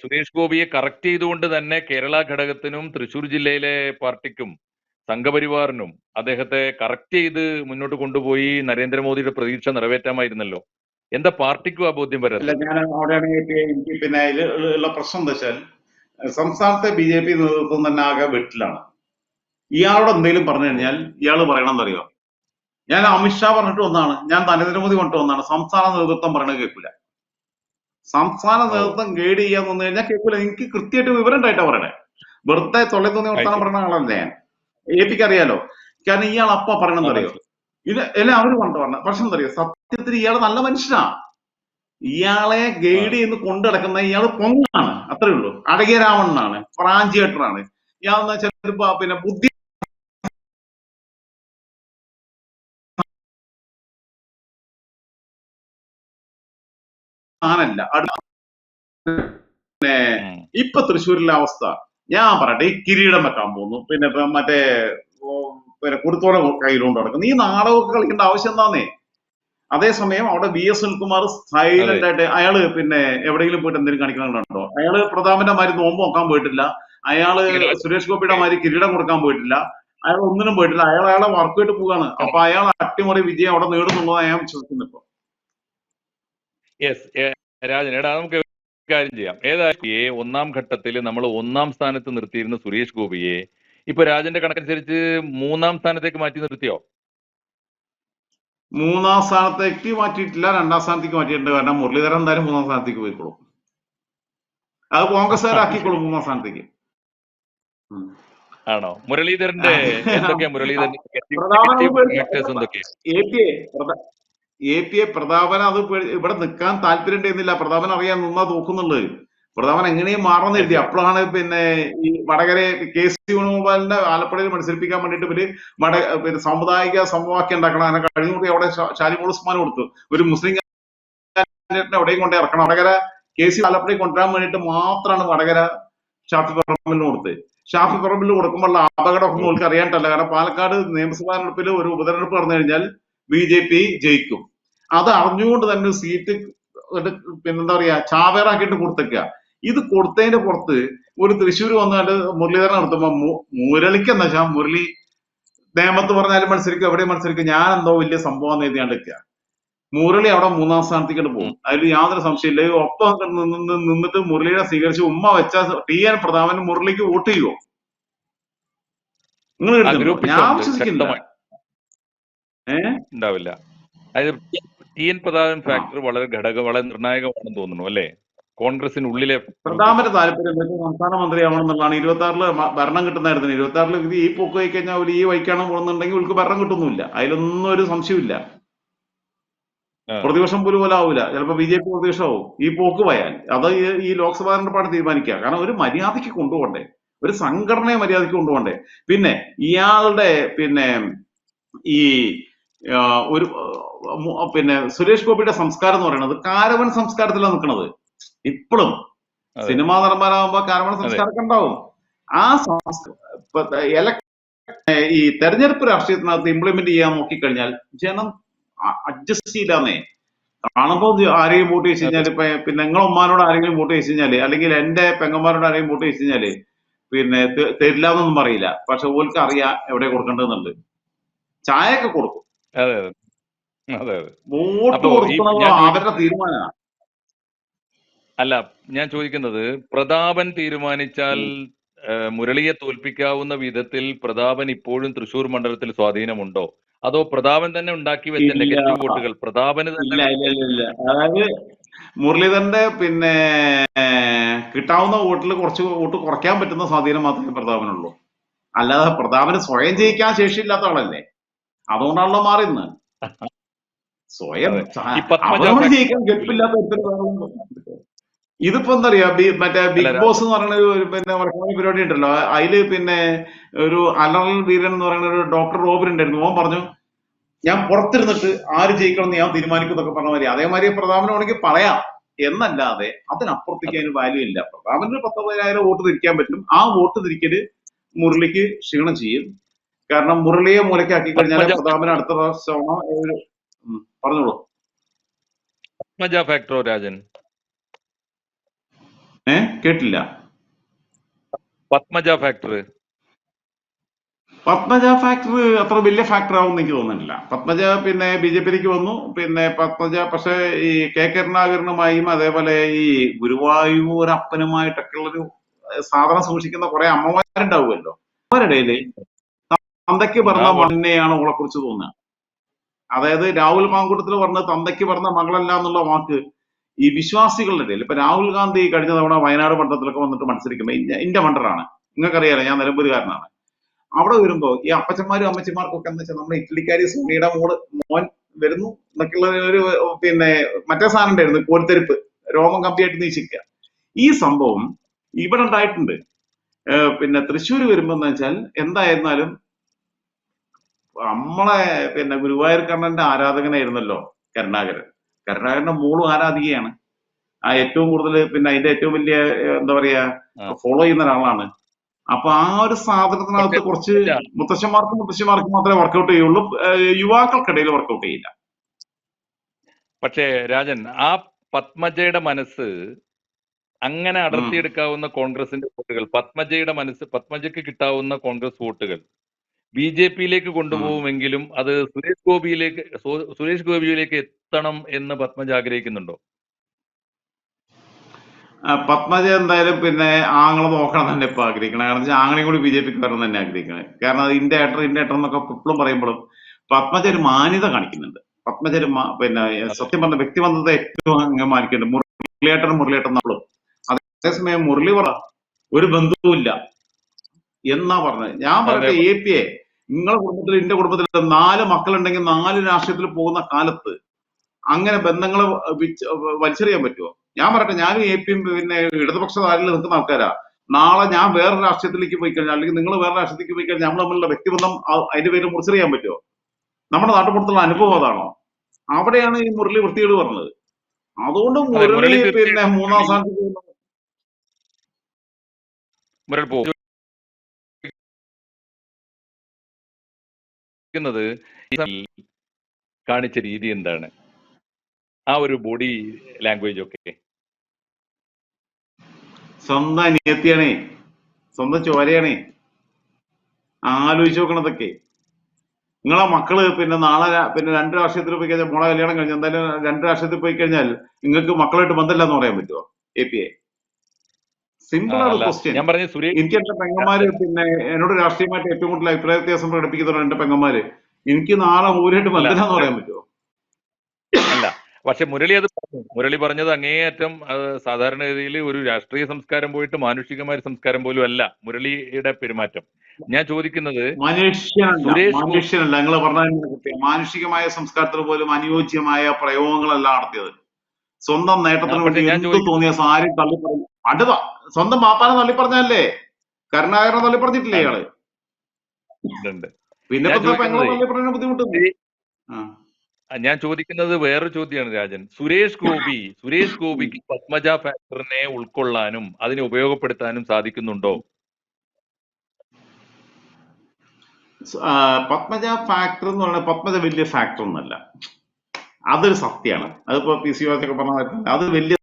സുരേഷ് ഗോപിയെ കറക്റ്റ് ചെയ്തുകൊണ്ട് തന്നെ കേരള ഘടകത്തിനും തൃശൂർ ജില്ലയിലെ പാർട്ടിക്കും സംഘപരിവാറിനും അദ്ദേഹത്തെ കറക്റ്റ് ചെയ്ത് മുന്നോട്ട് കൊണ്ടുപോയി നരേന്ദ്രമോദിയുടെ പ്രതീക്ഷ നിറവേറ്റാമായിരുന്നല്ലോ. എന്താ പാർട്ടിക്കും ആ ബോധ്യം അല്ല, വരാത്തത്? ഞാൻ അവിടെയാണ് എനിക്ക് പിന്നെ അതിൽ ഉള്ള പ്രശ്നം എന്താ വെച്ചാൽ സംസ്ഥാനത്തെ BJP നേതൃത്വം തന്നെ ആകെ വെട്ടിലാണ്. ഇയാളോട് എന്തെങ്കിലും പറഞ്ഞു ഓ കഴിഞ്ഞാൽ ഇയാൾ പറയണമെന്നറിയോ, ഞാൻ അമിത്ഷാ പറഞ്ഞിട്ട് ഒന്നാണ്, ഞാൻ നരേന്ദ്രമോദി പറഞ്ഞിട്ട് ഒന്നാണ്, സംസ്ഥാന നേതൃത്വം പറയണത് കേൾക്കില്ല. സംസ്ഥാന ഓ നേതൃത്വം ഗൈഡ് ചെയ്യാൻ വന്നു കഴിഞ്ഞാൽ കേൾക്കില്ല. എനിക്ക് കൃത്യമായിട്ട് വിവരം ഉണ്ടായിട്ടാ പറയണേ. വെറുതെ തൊള്ളി തോന്നി അത് വർത്താനം ശരി. പറഞ്ഞ ആളല്ലേ ഞാൻ. APക്ക് അറിയാലോ. കാരണം ഇയാൾ അപ്പ ആ പറയണമെന്നറിയോ, മനസ്സിലായി. ഇത് എല്ലാം അവര് പറഞ്ഞ പക്ഷെ എന്തറിയോ, സത്യത്തിൽ ഇയാൾ നല്ല മനുഷ്യനാ. ഇയാളെ ആ ഗൈഡ് ചെയ്ത് കൊണ്ടു നടക്കുന്ന ഇയാൾ പൊങ്ങാണ്, അത്രേ ഉള്ളൂ. അടകിയ രാവണനാണ്, പ്രാഞ്ചിയേട്ടറാണ് ഇയാൾ. എന്ന് വെച്ചാൽ പിന്നെ ബുദ്ധി ാനല്ല. ഉം. ഇപ്പൊ തൃശ്ശൂരിലെ അവസ്ഥ ഞാൻ പറയട്ടെ, ഈ കിരീടം വെക്കാൻ പോകുന്നു, പിന്നെ ഇപ്പൊ മറ്റേ ഓ, പിന്നെ കുരുത്തോടെ കയ്യിലുകൊണ്ട് നടക്കുന്നു. ഈ നാടകമൊക്കെ കളിക്കേണ്ട ആവശ്യം എന്താന്നേ. അതേസമയം അവിടെ VS സുനിൽകുമാർ അതെ. സൈലന്റ് ആയിട്ട് അയാള് പിന്നെ എവിടെയെങ്കിലും പോയിട്ട് എന്തെങ്കിലും കാണിക്കണുണ്ടോ? അയാള് പ്രതാപന്റെ മാതിരി നോമ്പ് നോക്കാൻ പോയിട്ടില്ല. അയാള് ഈ സുരേഷ് ഗോപിയുടെ മാതിരി കിരീടം കൊടുക്കാൻ പോയിട്ടില്ല. അയാൾ ഒന്നിനും പോയിട്ടില്ല. അയാളെ വർക്കായിട്ട് പോവാണ്. അപ്പൊ അയാൾ അട്ടിമറി വിജയം അവിടെ നേടുന്നുള്ളതാണ് ഞാൻ വിശ്വസിക്കുന്നത് ഇപ്പൊ. യെസ് രാജൻ, എടാ നമുക്ക് ഒരു കാര്യം ചെയ്യാം. ഏതായാലും ഒന്നാം ഘട്ടത്തിൽ നമ്മൾ ഒന്നാം സ്ഥാനത്ത് നിർത്തിയിരുന്ന സുരേഷ് ഗോപിയെ ഇപ്പൊ രാജന്റെ കണക്കനുസരിച്ച് മൂന്നാം സ്ഥാനത്തേക്ക് മാറ്റി നിർത്തിയോ? മൂന്നാം സ്ഥാനത്തേക്ക് മാറ്റിയിട്ടില്ല, രണ്ടാം സ്ഥാനത്തേക്ക് മാറ്റിയിട്ടുണ്ട്. കാരണം മുരളീധരൻ എന്തായാലും മൂന്നാം സ്ഥാനത്തേക്ക് പോയിക്കോളും. അത് അത് ശരി. കോൺഗ്രസ്സുകാരാക്കിക്കോളും മൂന്നാം സ്ഥാനത്തേക്ക്. ഉം. ആണോ? മുരളീധരന്റെ എന്തൊക്കെയാ മുരളീധരന്റെ പ്രതാപൻ അത് നെഗറ്റീവ് ഫാക്ടേഴ്സ് എന്തൊക്കെയാ? APA പ്രതാപൻ അത് ഇവിടെ നിൽക്കാൻ താല്പര്യം ഉണ്ടായിരുന്നില്ല. പ്രതാപൻ അറിയാൻ നിന്നാ തോക്കുന്നുള്ളത്. പ്രതാപൻ എങ്ങനെയും മാറണം അത് എഴുതി. ശരി. അപ്പോഴാണ് പിന്നെ ഈ വടകരെ KC വേണുഗോപാലിനെ ആലപ്പുഴയിൽ മത്സരിപ്പിക്കാൻ വേണ്ടിയിട്ട് ഇവര് പിന്നെ സാമുദായിക സമവാക്യം ഉണ്ടാക്കണം. അങ്ങനെ കഴിഞ്ഞുകൂടി അവിടെ ഷാനിമോൾ ഉസ്മാൻ കൊടുത്തു. ഒരു മുസ്ലിം കാൻഡിഡേറ്റിനെ എവിടെയും കൊണ്ട് ഇറക്കണം. വടകര KC ആലപ്പുഴയിൽ കൊണ്ടുവരാൻ വേണ്ടിയിട്ട് മാത്രമാണ് വടകര ഷാഫി പറമ്പിലിന് കൊടുത്തത്. ഷാഫി പറമ്പിൽ കൊടുക്കുമ്പോഴുള്ള അപകടമൊക്കെ ഓ നമുക്ക് അറിയാണ്ടല്ല. കാരണം പാലക്കാട് നിയമസഭാ തെരഞ്ഞെടുപ്പിൽ ഒരു ഉപതെരഞ്ഞെടുപ്പ് നടന്നു കഴിഞ്ഞാൽ BJP ജയിക്കും. അത് അറിഞ്ഞുകൊണ്ട് തന്നെ സീറ്റ് പിന്നെന്താ പറയാ ചാവേറാക്കിയിട്ട് കൊടുത്തേക്കുക. ഇത് കൊടുത്തതിന്റെ പുറത്ത് ഒരു തൃശ്ശൂർ വന്നുകൊണ്ട് മുരളീധരൻ നടത്തുമ്പോ മുരളിക്ക് എന്താ വെച്ചാൽ മുരളി നേമത്ത് പറഞ്ഞാലും മത്സരിക്കും, എവിടെ മത്സരിക്കും, ഞാൻ എന്തോ വലിയ സംഭവം എഴുതിയാണ്ട് നിൽക്കുക. മുരളി അവിടെ മൂന്നാം സ്ഥാനത്തേക്ക് പോകും, അതിൽ യാതൊരു സംശയമില്ല. ഒപ്പം നിന്നിട്ട് മുരളിയുടെ സ്വീകരിച്ച് ഉമ്മ വെച്ച TN പ്രതാപൻ മുരളിക്ക് വോട്ട് ചെയ്യുമോ? നിങ്ങൾ ആ എടുക്കുന്നുണ്ടോ? ഗ്രൂപ്പ് ഞാൻ ഉണ്ട്, വിശ്വസിക്കുന്നില്ല. ശക്തമായി ഏഹ് ഉണ്ടാവില്ല. അതായത് TN പ്രതാപൻ ആ ഫാക്ടർ വളരെ നിർണായകമാണെന്ന് തോന്നുന്നു അല്ലേ? കോൺഗ്രസിനുള്ളിലെ ഗ്രൂപ്പിൽ. പ്രതാപന്റെ താല്പര്യം എന്താ വെച്ചാൽ സംസ്ഥാന മന്ത്രിയാവണം എന്നുള്ളതാണ്. 26-ല് ഭരണം കിട്ടുന്നായിരുന്നു. 26-ല് ഇത് ഈ പോക്ക് പോയി കഴിഞ്ഞാൽ ഒരു ഈ വഴിക്കാണ് പോകുന്നുണ്ടെങ്കിൽ ഇവർക്ക് ഭരണം കിട്ടുന്നില്ല. അതിലൊന്നും ഒരു സംശയമില്ല. ആ പ്രതിപക്ഷം പോലും പോലെ ആവൂല. ചിലപ്പോൾ BJP പ്രതിപക്ഷമാവും ഈ പോക്ക് പോയാൽ. അത് ഈ ലോക്സഭാ തെരഞ്ഞെടുപ്പാണ് തീരുമാനിക്കുക. കാരണം ഒരു മര്യാദയ്ക്ക് കൊണ്ടുപോകണ്ടേ, ഒരു സംഘടനയെ മര്യാദയ്ക്ക് കൊണ്ടുപോകണ്ടേ. പിന്നെ ഇയാളുടെ പിന്നെ ഈ ആ, ഒരു പിന്നെ സുരേഷ് ഗോപിയുടെ സംസ്കാരം എന്ന് പറയുന്നത് കാരവൻ സംസ്കാരത്തിലാണ് നിൽക്കുന്നത് ഇപ്പോഴും. അതെ സിനിമാ നടന്മാരാകുമ്പോ കാരവൻ അതെ സംസ്കാരമൊക്കെ ഉണ്ടാവും. ആ ഈ തെരഞ്ഞെടുപ്പ് രാഷ്ട്രീയത്തിനകത്ത് ഇംപ്ലിമെന്റ് ചെയ്യാൻ നോക്കിക്കഴിഞ്ഞാൽ ജനം അഡ്ജസ്റ്റ് ചെയ്യില്ലാന്നേ. കാണുമ്പോ ആരെയും വോട്ട് ചെയ്ത് അതെ കഴിഞ്ഞാൽ ഇപ്പൊ പിന്നെ നിങ്ങളെ ഉമ്മാനോട് ആരെങ്കിലും വോട്ട് ചെയ്ത് കഴിഞ്ഞാല്, അല്ലെങ്കിൽ എന്റെ പെങ്ങന്മാരോട് ആരെങ്കിലും വോട്ട് ചെയ്ത് കഴിഞ്ഞാല് പിന്നെ തരില്ല എന്നൊന്നും പറയില്ല. പക്ഷെ ഓൾക്ക് അറിയാം എവിടെ കൊടുക്കേണ്ടതെന്നുണ്ട്. ചായയൊക്കെ കൊടുക്കും. അതെ അതെ അതെ അതെ. വോട്ട് അപ്പോ കൊടുക്കുന്നത് ഞാൻ അവരുടെ ചോദിക്കുന്നത്, തീരുമാനമാണ്. അല്ല ഞാൻ ചോദിക്കുന്നത്, പ്രതാപൻ തീരുമാനിച്ചാൽ മുരളിയെ തോൽപ്പിക്കാവുന്ന വിധത്തിൽ പ്രതാപൻ ഇപ്പോഴും തൃശൂർ മണ്ഡലത്തിൽ സ്വാധീനമുണ്ടോ? അതോ പ്രതാപൻ തന്നെ ഉണ്ടാക്കി വെച്ച ഇല്ല നെഗറ്റീവ് വോട്ടുകൾ പ്രതാപന് തന്നെ ഇല്ല ഇല്ല ഇല്ല ഇല്ല. അതായത് മുരളീധരന്റെ പിന്നെ കിട്ടാവുന്ന വോട്ടിൽ കുറച്ച് വോട്ട് കുറയ്ക്കാൻ പറ്റുന്ന സ്വാധീനം മാത്രമേ പ്രതാപനുള്ളൂ. അല്ലാതെ പ്രതാപന് സ്വയം ഉള്ളൂ. ജയിക്കാൻ ശേഷിയില്ലാത്ത ആളല്ലേ. അതുകൊണ്ടാണല്ലോ മാറിയെന്ന്. സ്വയം അതെ. ഈ പത്മജ അവനോട് ജയിക്കാൻ ഫാക്ടർ, ഗെപ്പില്ലാത്ത ഒരുത്തന് ഇതിപ്പോ എന്താ പറയാ, മറ്റേ അല്ല ബിഗ് ബോസ് എന്ന് പറയുന്ന ഒരു പിന്നെ പരിപാടി ഉണ്ടല്ലോ. അതില് പിന്നെ ഒരു അലറൽ വീരൻ എന്ന് പറയുന്ന ഒരു ഡോക്ടർ റോബിൻ ഉണ്ടായിരുന്നു. ഓൻ പറഞ്ഞു ഞാൻ പുറത്തിരുന്നിട്ട് ആര് ജയിക്കണം എന്ന് ഞാൻ തീരുമാനിക്കും എന്നൊക്കെ പറഞ്ഞ മാതിരി. അതേമാതിരി പ്രതാപനാണെങ്കിൽ പറയാം എന്നല്ലാതെ അതിനപ്പുറത്തേക്ക് അതിന് വാല്യൂ ഇല്ല. പ്രതാപന് 10,000 വോട്ട് തിരിക്കാൻ പറ്റും. ആ വോട്ട് തിരിക്കല് മുരളിക്ക് ക്ഷീണം ചെയ്യും. കാരണം മുരളിയെ മൂലക്കാക്കി കഴിഞ്ഞാൽ പത്മജ പ്രതാപന് അടുത്ത പ്രാവശ്യമാണോ പറഞ്ഞോളൂ. പത്മജ ഫാക്ടറോ രാജൻ? കേട്ടില്ല. പത്മജ ഫാക്ടർ പത്മജ ഫാക്ടർ അത്ര വലിയ ഫാക്ടർ ആവും എനിക്ക് തോന്നുന്നില്ല. പത്മജ പിന്നെ BJPയിലേക്ക് വന്നു. പിന്നെ പത്മജ പക്ഷെ ഈ കെ കരുണാകരനുമായും അതേപോലെ ഈ ഗുരുവായൂരപ്പനുമായിട്ടൊക്കെ ഉള്ളൊരു സാധനം സൂക്ഷിക്കുന്ന കുറെ അമ്മമാരുണ്ടാവുമല്ലോ, അവരുടെ ഇടയില് തന്തയ്ക്ക് പറഞ്ഞ മണ്ണിനെയാണ് ഓളെ കുറിച്ച് തോന്നുക. അതായത് രാഹുൽ മാങ്കൂട്ടത്തിൽ പറഞ്ഞത് തന്തയ്ക്ക് പറഞ്ഞ മകളല്ല എന്നുള്ള വാക്ക് ഈ വിശ്വാസികളുടെ ഇടയിൽ, ഇപ്പൊ രാഹുൽ ഗാന്ധി കഴിഞ്ഞ തവണ വയനാട് മണ്ഡലത്തിലൊക്കെ വന്നിട്ട് മത്സരിക്കുമ്പോൾ ഇന്റെ മണ്ഡലമാണ്, നിങ്ങൾക്കറിയാലോ, ഞാൻ നിലമ്പൂരുകാരനാണ്. അവിടെ വരുമ്പോ ഈ അപ്പച്ചന്മാരും അമ്മച്ചിമാർക്കും ഒക്കെ എന്ന് വെച്ചാൽ നമ്മുടെ ഇറ്റലിക്കാരി സുനിയുടെ മോൻ വരുന്നു എന്നൊക്കെയുള്ള ഒരു പിന്നെ മറ്റേ സാധനം ഉണ്ടായിരുന്നു, കോരിത്തെരുപ്പ്, രോമം കമ്പിയായിട്ട് നീച്ചിക്കുക. ഈ സംഭവം ഇവിടെ ഉണ്ടായിട്ടുണ്ട്. പിന്നെ തൃശ്ശൂർ വരുമ്പോ എന്ന് വെച്ചാൽ എന്തായിരുന്നാലും നമ്മളെ പിന്നെ ഗുരുവായൂർ കണ്ണന്റെ ആരാധകനായിരുന്നല്ലോ കരുണാകരൻ. കരുണാകരന്റെ മോളും ആരാധികയാണ്. ആ ഏറ്റവും കൂടുതൽ പിന്നെ അതിന്റെ ഏറ്റവും വലിയ എന്താ പറയാ ഫോളോ ചെയ്യുന്ന ഒരാളാണ്. അപ്പൊ ആ ഒരു സാധനത്തിനകത്ത് കുറച്ച് മുത്തശ്ശന്മാർക്കും മുത്തശ്ശിമാർക്കും മാത്രമേ വർക്കൗട്ട് ചെയ്യുള്ളൂ, യുവാക്കൾക്കിടയിൽ വർക്കൗട്ട് ചെയ്യില്ല. പക്ഷേ രാജൻ, ആ പത്മജയുടെ മനസ്സ് അങ്ങനെ അടർത്തിയെടുക്കാവുന്ന കോൺഗ്രസിന്റെ വോട്ടുകൾ, പത്മജയ്ക്ക് കിട്ടാവുന്ന കോൺഗ്രസ് വോട്ടുകൾ BJPയിലേക്ക് കൊണ്ടുപോകുമെങ്കിലും അത് സുരേഷ് ഗോപിയിലേക്ക് എത്തണം എന്ന് പത്മജ ആഗ്രഹിക്കുന്നുണ്ടോ? പത്മജ എന്തായാലും പിന്നെ ആങ്ങളെ നോക്കണം തന്നെ ഇപ്പൊ ആഗ്രഹിക്കണം. കാരണം വെച്ചാൽ ആങ്ങളെയും കൂടി BJPക്ക് വരണം തന്നെ ആഗ്രഹിക്കണേ. കാരണം അത് ഇന്റെ ഏട്ടർ എന്നൊക്കെ ഇപ്പോഴും പറയുമ്പോഴും പത്മജ ഒരു മാന്യത കാണിക്കുന്നുണ്ട്. പത്മജ ഒരു പിന്നെ സത്യം പറഞ്ഞ വ്യക്തിബന്ധത്തെ ഏറ്റവും അങ്ങ് മാനിക്കുന്നുണ്ട്. മുരളിയേട്ടൻ നമ്മളും. അതേസമയം മുരളി പറ ഒരു ബന്ധവുമില്ല എന്നാ പറഞ്ഞത്. ഞാൻ പറയട്ടെ, APA നിങ്ങളുടെ കുടുംബത്തിൽ എന്റെ കുടുംബത്തിൽ 4 മക്കളുണ്ടെങ്കിൽ 4 രാഷ്ട്രീയത്തിൽ പോകുന്ന കാലത്ത് അങ്ങനെ ബന്ധങ്ങളെ വലിച്ചെറിയാൻ പറ്റുമോ? ഞാൻ പറയട്ടെ, ഞാനും APയും പിന്നെ ഇടതുപക്ഷ താരിൽ നിൽക്കുന്ന ആൾക്കാരാ. നാളെ ഞാൻ വേറെ രാഷ്ട്രീയത്തിലേക്ക് പോയി കഴിഞ്ഞാൽ, അല്ലെങ്കിൽ നിങ്ങൾ വേറെ രാഷ്ട്രീയത്തിലേക്ക് പോയി കഴിഞ്ഞാൽ നമ്മൾ തമ്മിലുള്ള വ്യക്തിബന്ധം അതിന്റെ പേരിൽ മുറിച്ചെറിയാൻ പറ്റുമോ? നമ്മുടെ നാട്ടുപുറത്തുള്ള അനുഭവം അതാണോ? അവിടെയാണ് ഈ മുരളി വൃത്തികേട് പറഞ്ഞത്. അതുകൊണ്ട് മുരളി പിന്നെ 3-ാം സ്ഥാനത്ത് കാണിച്ച രീതി എന്താണ്? ആ ഒരു ബോഡി ലാംഗ്വേജ് ഒക്കെ സ്വന്തം അനിയത്തിയാണേ, സ്വന്തം ചോരയാണേ. ആലോചിച്ച് നോക്കണതൊക്കെ. നിങ്ങളെ മക്കള് പിന്നെ നാളെ പിന്നെ 2 രാഷ്ട്രീയത്തിൽ പോയി കഴിഞ്ഞാൽ, മോളെ കല്യാണം കഴിഞ്ഞാൽ എന്തായാലും 2 രാഷ്ട്രീയത്തിൽ പോയി കഴിഞ്ഞാൽ നിങ്ങൾക്ക് മക്കളായിട്ട് ബന്ധമില്ല എന്ന് പറയാൻ പറ്റുമോ? APA സിമ്പിൾ ആണ് ക്വസ്റ്റ്യൻ. എനിക്ക് എന്റെ പെങ്ങന്മാര് പിന്നെ എന്നോട് രാഷ്ട്രീയമായിട്ട് ഏറ്റവും കൂടുതൽ അഭിപ്രായ വ്യത്യാസം പ്രകടിപ്പിക്കുന്നവരാണ് എന്റെ പെങ്ങന്മാര്. എനിക്ക് നാളെ ഊരായിട്ട് ബന്ധമില്ലാന്ന് പറയാൻ പറ്റുമോ? അല്ല, പക്ഷെ മുരളി പറഞ്ഞത് അങ്ങേയറ്റം സാധാരണഗതിയിൽ ഒരു രാഷ്ട്രീയ സംസ്കാരം പോയിട്ട് മാനുഷികമായ സംസ്കാരം പോലും അല്ല മുരളിയുടെ പെരുമാറ്റം. ഞാൻ ചോദിക്കുന്നത് മനുഷ്യനല്ല നിങ്ങൾ പറഞ്ഞ മാനുഷികമായ സംസ്കാരത്തിന് പോലും അനുയോജ്യമായ പ്രയോഗങ്ങളല്ല നടത്തിയത്. സ്വന്തം നേട്ടത്തിന് വേണ്ടി എന്ത് തോന്നിയ സാരി തള്ളിപ്പറഞ്ഞു. അടുത്ത സ്വന്തം പാപ്പാനെ തള്ളിപ്പറഞ്ഞല്ലേ? കരുണാകരനെ തള്ളിപ്പറഞ്ഞിട്ടില്ലേ ഇയാള്? പിന്നെ പെങ്ങളെ തള്ളിപ്പറഞ്ഞ ബുദ്ധിമുട്ടുണ്ട്. ഞാൻ ചോദിക്കുന്നത് വേറൊരു ചോദ്യമാണ് രാജൻ. സുരേഷ് ഗോപിക്ക് പത്മജ ഫാക്ടറിനെ ഉൾക്കൊള്ളാനും അതിനെ ഉപയോഗപ്പെടുത്താനും സാധിക്കുന്നുണ്ടോ? പത്മജ ഫാക്ടർ എന്ന് പറയുന്നത് പത്മജ വലിയ ഫാക്ടർ ഒന്നല്ല, അതൊരു സത്യമാണ്. അതിപ്പോ PC ഒക്കെ പറഞ്ഞ അത് വലിയ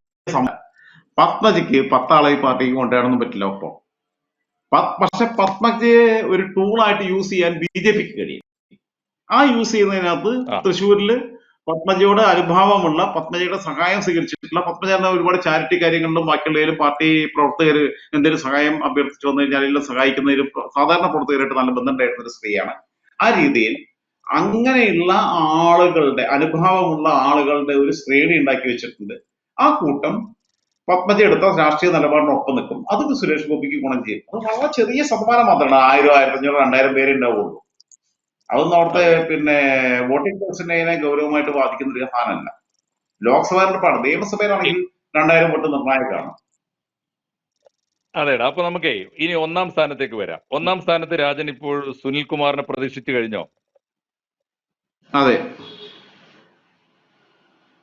പത്മജയ്ക്ക് 10 ആളെ ഈ പാർട്ടിക്ക് കൊണ്ടുവരാനൊന്നും പറ്റില്ല. ഒപ്പം പക്ഷെ പത്മജയെ ഒരു ടൂളായിട്ട് യൂസ് ചെയ്യാൻ BJPക്ക് കഴിയും. ആ യൂസ് ചെയ്യുന്നതിനകത്ത് തൃശ്ശൂരില് പത്മജയുടെ അനുഭാവമുള്ള, പത്മജയുടെ സഹായം സ്വീകരിച്ചിട്ടുള്ള, പത്മജ ഒരുപാട് ചാരിറ്റി കാര്യങ്ങളിലും ബാക്കിയുള്ളതിലും പാർട്ടി പ്രവർത്തകർ എന്തെങ്കിലും സഹായം അഭ്യർത്ഥിച്ചു വന്നു കഴിഞ്ഞാൽ എല്ലാം സഹായിക്കുന്നതിലും സാധാരണ പ്രവർത്തകരായിട്ട് നല്ല ബന്ധമുണ്ടായിരുന്ന ഒരു സ്ത്രീയാണ്. ആ രീതിയിൽ അങ്ങനെയുള്ള ആളുകളുടെ, അനുഭാവമുള്ള ആളുകളുടെ ഒരു ശ്രേണി ഉണ്ടാക്കി വെച്ചിട്ടുണ്ട്. ആ കൂട്ടം പത്മജ എടുത്ത രാഷ്ട്രീയ നിലപാടിനൊപ്പം നിൽക്കും. അതൊക്കെ സുരേഷ് ഗോപിക്ക് ഗുണം ചെയ്യും. അത് വളരെ ചെറിയ ശതമാനം മാത്രമാണ്. 1000, 1500, 2000 പേരെ ഉണ്ടാവുള്ളൂ. അതൊന്നും അവിടുത്തെ പിന്നെ വോട്ടിംഗ് പെർസെന്റേജിനെ ഗൗരവമായിട്ട് ബാധിക്കുന്ന ഒരു സാധനമല്ല. ലോക്സഭാ തെരഞ്ഞെടുപ്പാണ്. നിയമസഭയിലാണെങ്കിൽ 2000 വോട്ട് നിർണായകമാണ്. അതെടാ, അപ്പൊ നമുക്കേ ഇനി 1-ാം സ്ഥാനത്തേക്ക് വരാം. 1-ാം സ്ഥാനത്ത് രാജൻ ഇപ്പോൾ സുനിൽകുമാറിനെ പ്രതീക്ഷിച്ചു കഴിഞ്ഞോ? അതെ.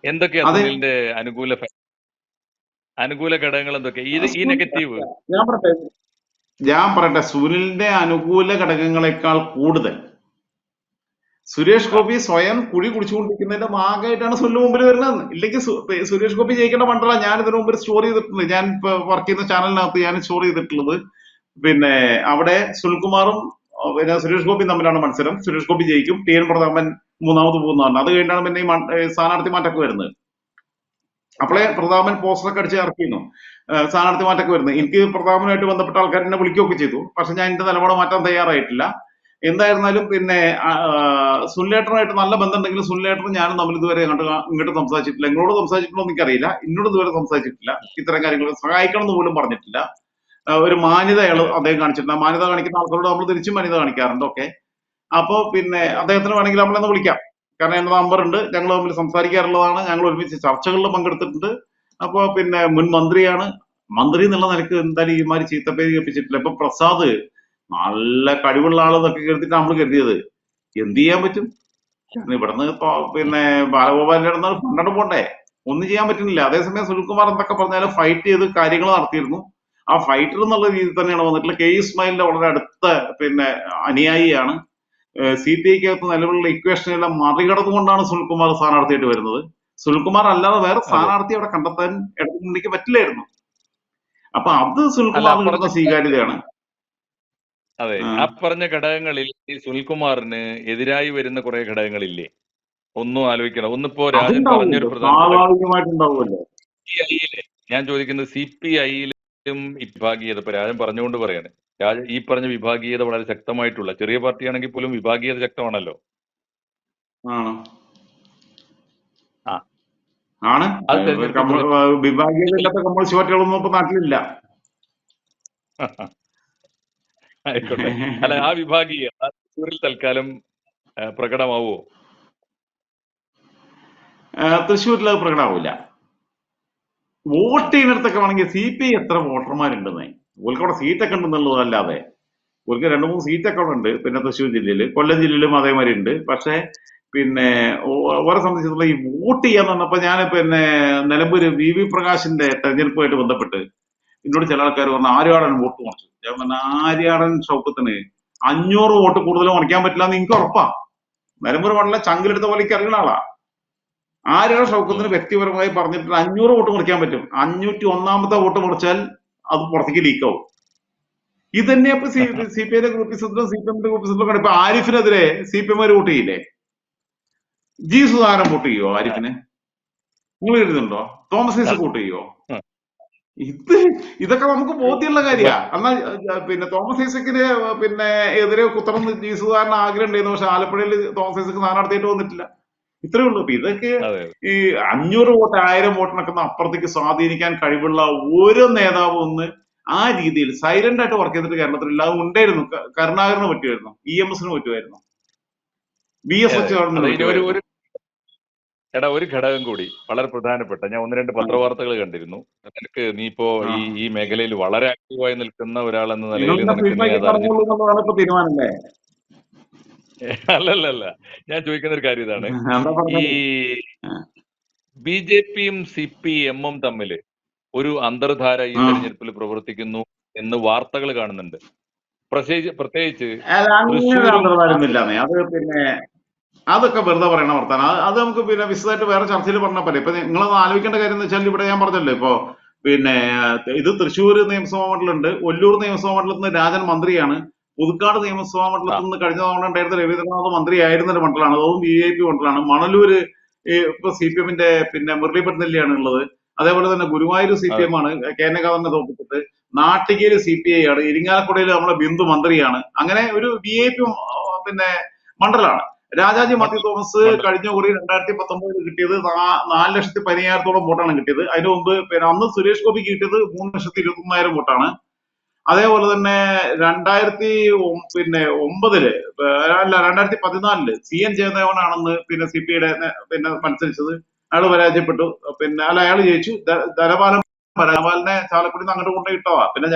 എന്തൊക്കെയാ സുനിലിന്റെ അനുകൂല ഘടകങ്ങൾ എന്തൊക്കെ? ഈ നെഗറ്റീവ് ഞാൻ പറയട്ടെ, ഞാൻ പറയട്ടെ, സുനിലിന്റെ അനുകൂല ഘടകങ്ങളെക്കാൾ കൂടുതൽ സുരേഷ് ആ ഗോപി സ്വയം കുഴി കുടിച്ചുകൊണ്ടിരിക്കുന്നതിന്റെ ഭാഗമായിട്ടാണ് സുനിൽ മുമ്പിൽ വരുന്നത്. ഇല്ലെങ്കിൽ സുരേഷ് ഗോപി ജയിക്കേണ്ട മണ്ഡല. ഞാൻ ഇതിനു മുമ്പ് സ്റ്റോർ ചെയ്തിട്ടുണ്ട്. ഞാൻ ഇപ്പൊ വർക്ക് ചെയ്യുന്ന ചാനലിനകത്ത് ഞാൻ സ്റ്റോർ ചെയ്തിട്ടുള്ളത് പിന്നെ അവിടെ സുനിൽകുമാറും പിന്നെ സുരേഷ് ഗോപി തമ്മിലാണ് മത്സരം. സുരേഷ് ഗോപി ജയിക്കും, ടി എൻ പ്രതാപൻ മൂന്നാമത് പോകുന്നതാണ്. അത് കഴിഞ്ഞാണ് പിന്നെ ഈ സ്ഥാനാർത്ഥി മാറ്റമൊക്കെ വരുന്നത്. അപ്പോളെ പ്രതാപൻ പോസ്റ്ററൊക്കെ അടിച്ച് ഇറക്കിയിരുന്നു. സ്ഥാനാർത്ഥി മാറ്റമൊക്കെ വരുന്നത്. എനിക്ക് പ്രതാപനുമായിട്ട് ബന്ധപ്പെട്ട ആൾക്കാർ എന്നെ വിളിക്കുകയൊക്കെ ചെയ്തു. പക്ഷെ ഞാൻ എന്റെ നിലപാട് മാറ്റാൻ തയ്യാറായിട്ടില്ല. എന്തായിരുന്നാലും പിന്നെ സുനിലേട്ടനുമായിട്ട് നല്ല ബന്ധം ഉണ്ടെങ്കിലും സുനിലേട്ടനും ഞാനും തമ്മിൽ ഇതുവരെ ഇങ്ങോട്ട് സംസാരിച്ചിട്ടില്ല. നിങ്ങളോട് സംസാരിച്ചിട്ടുണ്ടോ എന്ന് എനിക്കറിയില്ല. എന്നോട് ഇതുവരെ സംസാരിച്ചിട്ടില്ല. ഇത്തരം കാര്യങ്ങൾ സഹായിക്കണം എന്ന് പോലും പറഞ്ഞിട്ടില്ല. ഒരു മാന്യത അയാൾ അതെ അദ്ദേഹം കാണിച്ചിട്ടുണ്ട്. മാന്യത കാണിക്കുന്ന ആൾക്കാരോട് നമ്മൾ തിരിച്ചും മാന്യത കാണിക്കാറുണ്ട്. ഓക്കെ, അപ്പോ പിന്നെ അദ്ദേഹത്തിന് വേണമെങ്കിൽ നമ്മളെന്ന് വിളിക്കാം. കാരണം എന്റെ നമ്പർ ഉണ്ട്, ഞങ്ങൾ തമ്മിൽ സംസാരിക്കാറുള്ളതാണ്, ഞങ്ങൾ ഒരുമിച്ച് ചർച്ചകളിൽ പങ്കെടുത്തിട്ടുണ്ട്. അപ്പോ പിന്നെ മുൻ മന്ത്രിയാണ്. മന്ത്രി എന്നുള്ള നിലക്ക് എന്തായാലും ഈ മാതിരി ചീത്തപ്പേര് കേൾപ്പിച്ചിട്ടില്ല. ഇപ്പൊ പ്രസാദ് നല്ല കഴിവുള്ള ആളെന്നൊക്കെ കരുതിയിട്ട് നമ്മൾ കരുതിയത്. എന്ത് ചെയ്യാൻ പറ്റും? കാരണം ഇവിടുന്ന് പിന്നെ ബാലഗോപാലിന്റെ അടുത്ത് ഫണ്ടഡ് പോണ്ടേ, ഒന്നും ചെയ്യാൻ പറ്റുന്നില്ല. അതേസമയം സുനിൽകുമാർ എന്തൊക്കെ പറഞ്ഞാലും ഫൈറ്റ് ചെയ്ത് കാര്യങ്ങൾ നടത്തിയിരുന്നു. ആ ഫൈറ്റർ എന്നുള്ള രീതിയിൽ തന്നെയാണ് വന്നിട്ടുള്ളത്. കെ ഇസ്മായിലിന്റെ വളരെ അടുത്ത പിന്നെ അനുയായിയാണ്. സി പി ഐക്കകത്ത് നിലവിലുള്ള ഇക്വേഷനെല്ലാം മറികടന്നുകൊണ്ടാണ് സുനിൽകുമാർ സ്ഥാനാർത്ഥിയായിട്ട് വരുന്നത്. സുനിൽകുമാർ അല്ലാതെ വേറെ അതെ സ്ഥാനാർത്ഥി അവിടെ കണ്ടെത്താൻ ഇടതുമുന്നണിക്ക് പറ്റില്ലായിരുന്നു. അപ്പൊ അത് അല്ല സുനിൽകുമാറിന് അപ്പറഞ്ഞ കിട്ടുന്ന സ്വീകാര്യതയാണ്. അതെ ആ, ആ പറഞ്ഞ ഘടകങ്ങളിൽ ഈ സുനിൽകുമാറിന് എതിരായി വരുന്ന കുറെ ഘടകങ്ങളില്ലേ? ഒന്നും ആലോചിക്കണം. ഒന്നിപ്പോ രാജൻ പറഞ്ഞൊരു അതുണ്ടാവുമല്ലോ, പ്രധാനപ്പെട്ട സ്വാഭാവികമായിട്ടുണ്ടാവുമല്ലോ. CPI-യിലെ ഞാൻ ചോദിക്കുന്നത് CPI-യിലും വിഭാഗീയത ഇപ്പൊ രാജൻ പറഞ്ഞുകൊണ്ട് പറയാണ്. ഈ പറഞ്ഞ വിഭാഗീയത വളരെ ശക്തമായിട്ടുള്ള ചെറിയ പാർട്ടിയാണെങ്കിൽ പോലും വിഭാഗീയത ശക്തമാണല്ലോ. ആണ് ആ ആണ് അത് തെരഞ്ഞെടുപ്പിൽ വിഭാഗീയത ഇല്ലാത്ത കമ്മ്യൂണിസ്റ്റ് പാർട്ടികളൊന്നും ഇപ്പൊ നാട്ടിലില്ല. ആയിക്കോട്ടെ. അല്ല ആ വിഭാഗീയത തൃശ്ശൂരിൽ തൽക്കാലം പ്രകടമാവോ? തൃശ്ശൂരിൽ അത് പ്രകടമാവില്ല. വോട്ട് ചെയ്യുന്നിടത്തൊക്കെ വേണമെങ്കിൽ സി പി ഐ എത്ര വോട്ടർമാരുണ്ടെന്നേ, ഓൽക്കവിടെ സീറ്റൊക്കെ ഉണ്ടെന്നുള്ളതല്ലാതെ ഓൽക്ക് 2-3 സീറ്റൊക്കെ അവിടെ ഉണ്ട്. പിന്നെ തൃശ്ശൂർ ജില്ലയിൽ, കൊല്ലം ജില്ലയിലും അതേമാതിരി ഉണ്ട്. പക്ഷേ പിന്നെ ഓരെ സംബന്ധിച്ചിടത്തോളം ഈ വോട്ട് ചെയ്യാന്ന് പറഞ്ഞപ്പോ ഞാൻ പിന്നെ നിലമ്പൂര് വി പ്രകാശിന്റെ തെരഞ്ഞെടുപ്പുമായിട്ട് ബന്ധപ്പെട്ട് എന്നോട് ചില ആൾക്കാർ പറഞ്ഞു ആര്യാടൻ വോട്ട് കുറച്ചു. ഞാൻ പറഞ്ഞ ആര്യാടൻ ഷൗക്കത്തിന് 500 വോട്ട് കൂടുതൽ കുറയ്ക്കാൻ പറ്റില്ല എന്ന് എനിക്ക് ഉറപ്പാ. നിലമ്പൂർ മണ്ഡലം ചങ്കിലെടുത്ത പോലെ എനിക്ക് അറിയുന്ന ആളാ. ആര്യാടൻ ഷൗക്കത്തിന് വ്യക്തിപരമായി പറഞ്ഞിട്ട് 500 വോട്ട് കുറയ്ക്കാൻ പറ്റും. 501ാമത്തെ വോട്ട് കുറച്ചാൽ അത് പുറത്തേക്ക് ലീക്കാവും. ഇത് തന്നെ ഇപ്പൊ സി പി ഐയുടെ ഗ്രൂപ്പിസത്തിലും സി പി എമ്മിന്റെ ഗ്രൂപ്പിസത്തിലും കണ്ടു. ഇപ്പൊ ആരിഫിനെതിരെ സി പി എം വോട്ട് ചെയ്യില്ലേ? ജി സുധാകരൻ വോട്ട് ചെയ്യോ ആരിഫിന്? നിങ്ങൾ കരുതുന്നുണ്ടോ? തോമസ് ഐസക് വോട്ട് ചെയ്യോ? ഇത് ഇതൊക്കെ നമുക്ക് ബോധ്യമുള്ള കാര്യ. എന്നാൽ പിന്നെ തോമസ് ഐസക്കിന് പിന്നെ എതിരെ കുത്തണമെന്ന് ജി സുധാകരൻ ആഗ്രഹം ഉണ്ടായിരുന്നു. പക്ഷെ ആലപ്പുഴയിൽ തോമസ് ഐസക് സ്ഥാനാർത്ഥിയായിട്ട് വന്നിട്ടില്ല. ഇത്രേ ഉള്ളൂ. അപ്പൊ ഇതൊക്കെ അതെ ഈ 500 വോട്ട് 1000 വോട്ടിനൊക്കെ അപ്പുറത്തേക്ക് സ്വാധീനിക്കാൻ കഴിവുള്ള ഒരു നേതാവും ഒന്ന് ആ രീതിയിൽ സൈലന്റ് ആയിട്ട് വർക്ക് ചെയ്തിട്ട് കേരളത്തിൽ അത് ഉണ്ടായിരുന്നു. കരുണാകരന് പറ്റുമായിരുന്നു, EMSന് പറ്റുമായിരുന്നു, BS അച്യുതാനന്ദന് അതെ ഇനി ഒരു പറ്റുമായിരുന്നു. ഒരു ഘടകം കൂടി വളരെ പ്രധാനപ്പെട്ട ഞാൻ 1-2 പത്രവാർത്തകൾ കണ്ടിരുന്നു. നീ ഇപ്പോ ആ, ഈ മേഖലയിൽ വളരെ ആക്റ്റീവായി നിൽക്കുന്ന ഒരാൾ എന്ന നിങ്ങൾ നിലയിൽ എന്നെ നീ ഫീഡ്ബാക്ക് അത് പറഞ്ഞോളൂ എന്നുള്ളതാണ് ഇപ്പൊ തീരുമാനം അല്ലേ? അല്ലല്ല ഞാൻ ചോദിക്കുന്ന ഒരു കാര്യം ഇതാണ്. എന്താ ഈ പറഞ്ഞത്? BJP-യും CPM-ഉം തമ്മിൽ ഒരു അന്തർധാര ഈ ആ, തെരഞ്ഞെടുപ്പിൽ പ്രവർത്തിക്കുന്നു എന്ന് വാർത്തകൾ കാണുന്നുണ്ട്. പ്രത്യേകിച്ച് അങ്ങനെ തൃശ്ശൂരും അന്തർധാരൊന്നുമില്ലാന്നേ. അത് പിന്നെ അതൊക്കെ വെറുതെ പറയണ വർത്താനം. അത് നമുക്ക് പിന്നെ വിശദമായിട്ട് വേറെ ചർച്ചയിൽ പറഞ്ഞാൽ പോലെ. ഇപ്പൊ നിങ്ങളത് ആലോചിക്കേണ്ട കാര്യം എന്ന് വെച്ചാൽ ഇവിടെ ഞാൻ പറഞ്ഞല്ലോ ഇപ്പൊ പിന്നെ ഇത് തൃശ്ശൂർ നിയമസഭാ മണ്ഡലമുണ്ട്, ഒല്ലൂർ നിയമസഭാ മണ്ഡലത്തിൽ നിന്ന് രാജൻ മന്ത്രിയാണ്, പുതുക്കാട് നിയമസഭാ ആ മണ്ഡലത്തിൽ നിന്ന് കഴിഞ്ഞ തവണ ഉണ്ടായിരുന്ന രവീന്ദ്രനാഥ് മന്ത്രിയായിരുന്ന ഒരു മണ്ഡലമാണ്. അതും VIP മണ്ഡലമാണ്. മണലൂര് ഇപ്പൊ CPM-ന്റെ പിന്നെ മുരളി പെരുന്നെല്ലിയാണ് ഉള്ളത്. അതേപോലെ തന്നെ ഗുരുവായൂർ അതെ CPM ആണ്, കേരള തോപ്പിച്ചിട്ട്. നാട്ടികയില് CPI ആണ്, ഇരിങ്ങാലക്കുടയിൽ നമ്മളെ ബിന്ദു മന്ത്രിയാണ്. അങ്ങനെ ഒരു VIP പിന്നെ മണ്ഡലമാണ്. രാജാജി മാത്യു തോമസ് മണ്ഡലം കഴിഞ്ഞ കുറി 2019 കിട്ടിയത് 4,15,000-ഓളം വോട്ടാണ് കിട്ടിയത്. അതിന് മുമ്പ് പിന്നെ അന്ന് സുരേഷ് ഗോപിക്ക് കിട്ടിയത് 3,21,000 വോട്ടാണ്. അതേപോലെ തന്നെ 2009 അല്ല 2014 CN ജയദേവനാണെന്ന് പിന്നെ CPI-യുടെ പിന്നെ മത്സരിച്ചത്. അയാൾ പരാജയപ്പെട്ടു. പിന്നെ അല്ല അയാൾ ജയിച്ചു. ധനപാലനെ ചാലക്കുടിയിൽ നിന്ന് അങ്ങോട്ട് കൊണ്ടുപോയിട്ടോവാ. പിന്നെ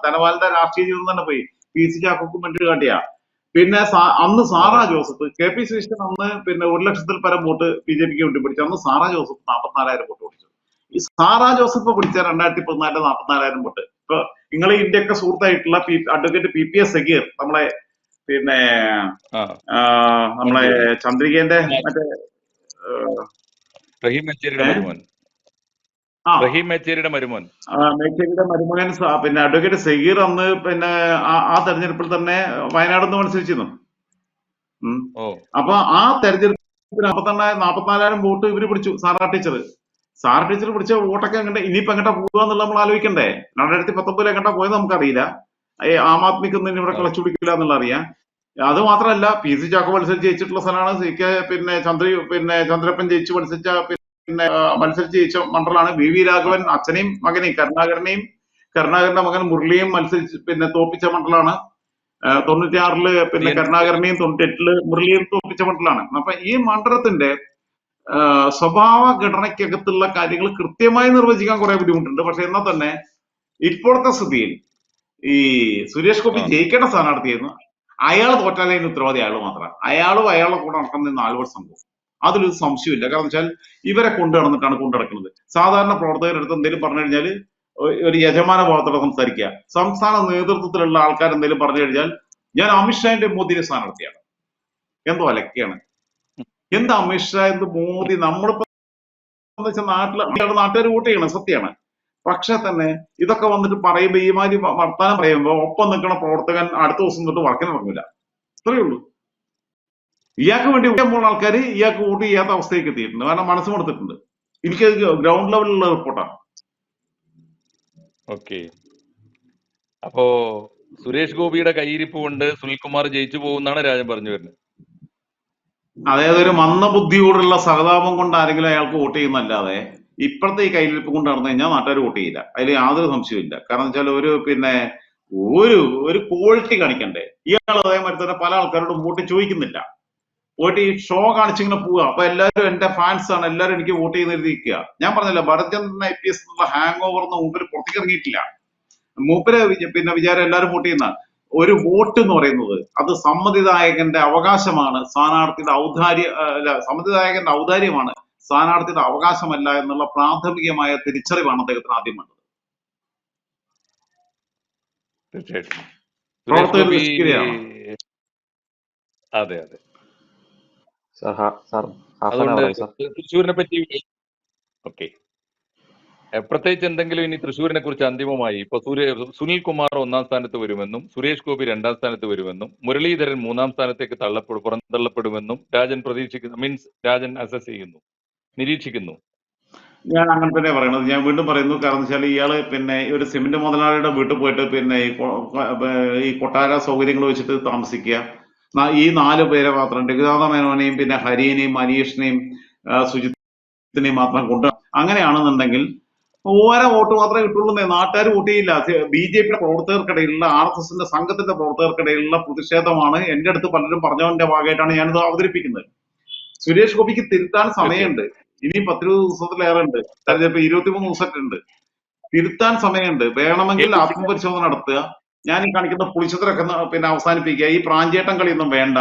ധനപാലന്റെ രാഷ്ട്രീയ ജീവിതം തന്നെ പോയി. PC ചാക്കോക്കും വേണ്ടി കാട്ടിയാ. പിന്നെ അന്ന് സാറാ അതെ ജോസഫ്, KP സുരേഷിന് അന്ന് പിന്നെ 1,00,000-ൽ പരം വോട്ട് BJP-ക്ക് വേണ്ടി പിടിച്ചു. അന്ന് സാറാ ജോസഫ് 44,000 വോട്ട് പിടിച്ചു. ഈ സാറാ ജോസഫ് പിടിച്ച 2014 44,000 വോട്ട് ഇപ്പൊ നിങ്ങൾ ഇന്ത്യയൊക്കെ സുഹൃത്തായിട്ടുള്ള അഡ്വക്കേറ്റ് PPS സഗീർ, നമ്മളെ പിന്നെ ആ നമ്മളെ മഞ്ചേരി ചന്ദ്രികേന്റെ മറ്റേ റഹീം മേച്ചേരിയുടെ ഏ മരുമോൻ, ആ റഹീം മേച്ചേരിയുടെ മരുമോൻ. മേച്ചേരിയുടെ മരുമകൻ പിന്നെ അഡ്വക്കേറ്റ് സഗീർ അന്ന് പിന്നെ ആ തെരഞ്ഞെടുപ്പിൽ തന്നെ വയനാട് നിന്ന് മത്സരിച്ചിരുന്നു. ഓ അപ്പൊ ആ തെരഞ്ഞെടുപ്പിൽ 44,000 വോട്ട് ഇവര് പിടിച്ചു. സാറാ ടീച്ചർ പിടിച്ച വോട്ടൊക്കെ എങ്ങനെ ഇനിയിപ്പോ എങ്ങോട്ടാ പോവാന്നുള്ള നമ്മൾ ആലോചിക്കണ്ടേ. 2019 എങ്ങോട്ടാ പോയത് നമുക്കറിയില്ല. ആം ആദ്മിക്കൊന്നും ഇവിടെ ആ കളച്ചു പിടിക്കില്ല എന്നുള്ള അറിയാം. അത് മാത്രമല്ല PC ചാക്കോ മത്സരിച്ച് ജയിച്ചിട്ടുള്ള സ്ഥലമാണ്. CK പിന്നെ ചന്ദ്രപ്പൻ മത്സരിച്ച് ജയിച്ച മണ്ഡലമാണ്. VV രാഘവൻ അച്ഛനെയും മകനെയും കരുണാകരന്റെ മകൻ മുരളിയും മത്സരിച്ച് പിന്നെ തോപ്പിച്ച മണ്ഡലമാണ്. 96-ല് പിന്നെ TNC കരുണാകരനെയും 98-ല് മുരളിയും തോപ്പിച്ച മണ്ഡലമാണ്. അപ്പൊ ഈ മണ്ഡലത്തിന്റെ സ്വഭാവ ഘടനയ്ക്കകത്തുള്ള കാര്യങ്ങൾ കൃത്യമായി നിർവചിക്കാൻ കുറെ ബുദ്ധിമുട്ടുണ്ട്. പക്ഷെ എന്നാൽ തന്നെ ഇപ്പോഴത്തെ സ്ഥിതിയിൽ ഈ സുരേഷ് ഗോപി ആ ജയിക്കേണ്ട സ്ഥാനാർത്ഥിയായിരുന്നു. അയാൾ തോറ്റാലേ അതിന് ഉത്തരവാദി അയാൾ മാത്രമാണ്. അയാളും അയാളെ കൂടെ നടക്കുന്ന 4 വർഷം സംഭവം. അതിലൊരു സംശയമില്ല. കാരണം വെച്ചാൽ ഇവരെ കൊണ്ടു നടക്കുന്നത്. സാധാരണ പ്രവർത്തകരെടുത്ത് എന്തെങ്കിലും പറഞ്ഞു കഴിഞ്ഞാൽ ഒരു യജമാന ഭാവത്തോടെ സംസാരിക്കുക. സംസ്ഥാന നേതൃത്വത്തിലുള്ള ആൾക്കാർ എന്തെങ്കിലും പറഞ്ഞു കഴിഞ്ഞാൽ ഞാൻ അമിത്ഷാന്റെ മോദിയുടെ സ്ഥാനാർത്ഥിയാണ്, എന്തോ അലക്കെയാണ്. എന്താ അമിത്ഷാ, എന്ത് മോദി? നമ്മളിപ്പോ നാട്ടുകാർ വോട്ട് ചെയ്യണം, സത്യമാണ്. പക്ഷെ തന്നെ ഇതൊക്കെ വന്നിട്ട് പറയുമ്പോ ഈ മാതിരി വർത്താനം പറയുമ്പോ ഒപ്പം നിൽക്കുന്ന പ്രവർത്തകൻ അടുത്ത ദിവസം തൊട്ട് വർക്കിന് ഇറങ്ങില്ല. അത്രയേ ഉള്ളൂ. ഇയാൾക്ക് വേണ്ടി വോട്ട് ചെയ്യുമ്പോൾ ആൾക്കാർ ഇയാൾക്ക് വോട്ട് ചെയ്യാത്ത അവസ്ഥയ്ക്ക് എത്തിയിട്ടുണ്ട്. കാരണം മനസ്സ് കൊടുത്തിട്ടുണ്ട്. എനിക്ക് ഗ്രൗണ്ട് ലെവലിലുള്ള റിപ്പോർട്ടാണ്. ഓക്കെ. അപ്പോ സുരേഷ് ഗോപിയുടെ കയ്യിരിപ്പ് കൊണ്ട് സുനിൽകുമാർ ജയിച്ചു പോകുന്നാണ് രാജൻ പറഞ്ഞു വരുന്നത്. അതായത് ഒരു മന്ദബുദ്ധിയോടുള്ള സഹതാപം കൊണ്ട് ആരെങ്കിലും അയാൾക്ക് വോട്ട് ചെയ്യുന്നല്ലാതെ ഇപ്പോഴത്തെ ഈ കയ്യിലിരിപ്പ് കൊണ്ട് നടന്നു കഴിഞ്ഞാൽ നാട്ടുകാർ വോട്ട് ചെയ്യില്ല. അതിൽ യാതൊരു സംശയമില്ല. കാരണം വെച്ചാൽ ഒരു ഒരു ക്വാളിറ്റി കാണിക്കണ്ടേ. ഇയാൾ അതേമാതിരി തന്നെ പല ആൾക്കാരോടും വോട്ട് ചോദിക്കുന്നില്ല. പോയിട്ട് ഈ ഷോ കാണിച്ചിങ്ങനെ പോവുക. അപ്പൊ എല്ലാവരും എന്റെ ഫാൻസ് ആണ്, എല്ലാവരും എനിക്ക് വോട്ട് ചെയ്യുന്നിരിക്കുക. ഞാൻ പറഞ്ഞില്ല, ഭരതചന്ദ്രൻ IPS എന്നുള്ള ഹാങ് ഓവർന്ന് മൂപ്പര് പുറത്തേക്ക് ഇറങ്ങിയിട്ടില്ല. മൂപ്പര് പിന്നെ വിചാരം എല്ലാവരും വോട്ട് ചെയ്യുന്ന. ഒരു വോട്ട് എന്ന് പറയുന്നത് അത് സമ്മതിദായകന്റെ അവകാശമാണ്, സ്ഥാനാർത്ഥിയുടെ സമ്മതിദായകന്റെ ഔദാര്യമാണ്, സ്ഥാനാർത്ഥിയുടെ അവകാശമല്ല എന്നുള്ള പ്രാഥമികമായ തിരിച്ചറിവാണ് അദ്ദേഹത്തിന് ആദ്യം വേണ്ടത്. തീർച്ചയായിട്ടും സുരേഷ് പ്രവർത്തകർ ഗോപി. നിഷ്ക്രിയമാണ്. അതെ അതെ. സാർ അതുകൊണ്ട് പറയാം സാർ. തൃശ്ശൂരിനെ പറ്റി ഓക്കെ, പ്രത്യേകിച്ച് എന്തെങ്കിലും ഇനി തൃശ്ശൂരിനെ കുറിച്ച് അന്തിമമായി ഇപ്പൊ സുനിൽ കുമാർ 1-ാം സ്ഥാനത്ത് വരുമെന്നും സുരേഷ് ഗോപി 2-ാം സ്ഥാനത്ത് വരുമെന്നും മുരളീധരൻ 3-ാം സ്ഥാനത്തേക്ക് പുറന്തള്ളപ്പെടുമെന്നും രാജൻ പ്രതീക്ഷിക്കുന്നു, രാജൻ അസസ് ചെയ്യുന്നു, നിരീക്ഷിക്കുന്നു. ഞാൻ അങ്ങനെ തന്നെ പറയണത്. ഞാൻ വീണ്ടും പറയുന്നു. കാരണം വെച്ചാൽ ഇയാള് പിന്നെ ഒരു സിമന്റ് മുതലാളിയുടെ വീട്ടിൽ പോയിട്ട് പിന്നെ ഈ കൊട്ടാര സൗകര്യങ്ങൾ വെച്ചിട്ട് താമസിക്കുക. ഈ 4 പേരെ മാത്രം, രഘുനാഥ മേനോനെയും പിന്നെ ഹരിയെയും മനീഷിനെയും സുജിത്തിനെയും മാത്രം കൊണ്ട് അങ്ങനെയാണെന്നുണ്ടെങ്കിൽ ഓരോ വോട്ട് മാത്രമേ കിട്ടുള്ളൂ. നാട്ടുകാർ വോട്ട് ചെയ്യില്ല. BJPയുടെ പ്രവർത്തകർക്കിടയിലുള്ള RSSന്റെ സംഘത്തിന്റെ പ്രവർത്തകർക്കിടയിലുള്ള പ്രതിഷേധമാണ് എന്റെ അടുത്ത് പലരും പറഞ്ഞതിന്റെ ഭാഗമായിട്ടാണ് ഞാനിത് അവതരിപ്പിക്കുന്നത്. സുരേഷ് ഗോപിക്ക് തിരുത്താൻ സമയമുണ്ട്. ഇനി 10-20 ദിവസത്തിലേറെ ഉണ്ട്. തെരഞ്ഞെടുപ്പ് 23 ദിവസമായിട്ടുണ്ട്. തിരുത്താൻ സമയമുണ്ട്. വേണമെങ്കിൽ ആത്മപരിശോധന നടത്തുക. ഞാൻ ഈ കാണിക്കുന്ന പുളിച്ചത്രൊക്കെ പിന്നെ അവസാനിപ്പിക്കുക. ഈ പ്രാഞ്ചേട്ടം കളിയൊന്നും വേണ്ട.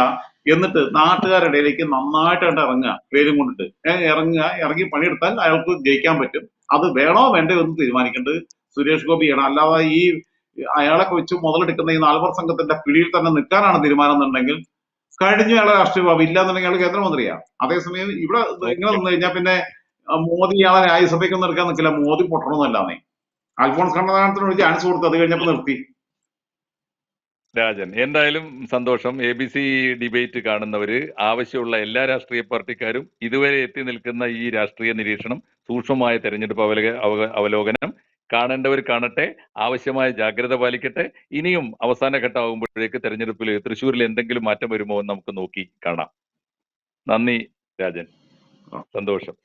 എന്നിട്ട് നാട്ടുകാരുടെ ഇടയിലേക്ക് നന്നായിട്ട് ഇറങ്ങുക. പേരും കൊണ്ടിട്ട് ഇറങ്ങി പണിയെടുത്താൽ അയാൾക്ക് ജയിക്കാൻ പറ്റും. അത് വേണോ വേണ്ടോ എന്ന് തീരുമാനിക്കേണ്ടത് സുരേഷ് ഗോപിയാണ്. അല്ലാതെ ഈ അയാളെ വെച്ച് മുതലെടുക്കുന്ന ഈ 4 പേർ സംഘത്തിന്റെ പിടിയിൽ തന്നെ നിൽക്കാനാണ് തീരുമാനം എന്നുണ്ടെങ്കിൽ കഴിഞ്ഞ അയാളെ രാഷ്ട്രീയഭാവം ഇല്ലാന്നുണ്ടെങ്കിൽ അയാൾ കേന്ദ്രമന്ത്രിയാണ്. അതേസമയം ഇവിടെ ഇങ്ങനെ നിന്ന് കഴിഞ്ഞാൽ പിന്നെ മോദി ഇയാളെ രാജ്യസഭയ്ക്കൊന്നും എടുക്കാൻ നിൽക്കില്ല. മോദി പൊട്ടണമെന്നല്ലാന്നേ. അൽഫോൺസ് കണ്ണന്താനത്തിനോട് ചാൻസ് കൊടുത്തു, അത് കഴിഞ്ഞപ്പോൾ നിർത്തി. രാജൻ, എന്തായാലും സന്തോഷം. ABC ഡിബേറ്റ് കാണുന്നവര്, ആവശ്യമുള്ള എല്ലാ രാഷ്ട്രീയ പാർട്ടിക്കാരും ഇതുവരെ എത്തി നിൽക്കുന്ന ഈ രാഷ്ട്രീയ നിരീക്ഷണം, സൂക്ഷ്മമായ തെരഞ്ഞെടുപ്പ് അവലോകനം കാണേണ്ടവർ കാണട്ടെ, ആവശ്യമായ ജാഗ്രത പാലിക്കട്ടെ. ഇനിയും അവസാന ഘട്ടമാകുമ്പോഴേക്ക് തെരഞ്ഞെടുപ്പിൽ തൃശ്ശൂരിൽ എന്തെങ്കിലും മാറ്റം വരുമോ എന്ന് നമുക്ക് നോക്കി കാണാം. നന്ദി രാജൻ, സന്തോഷം.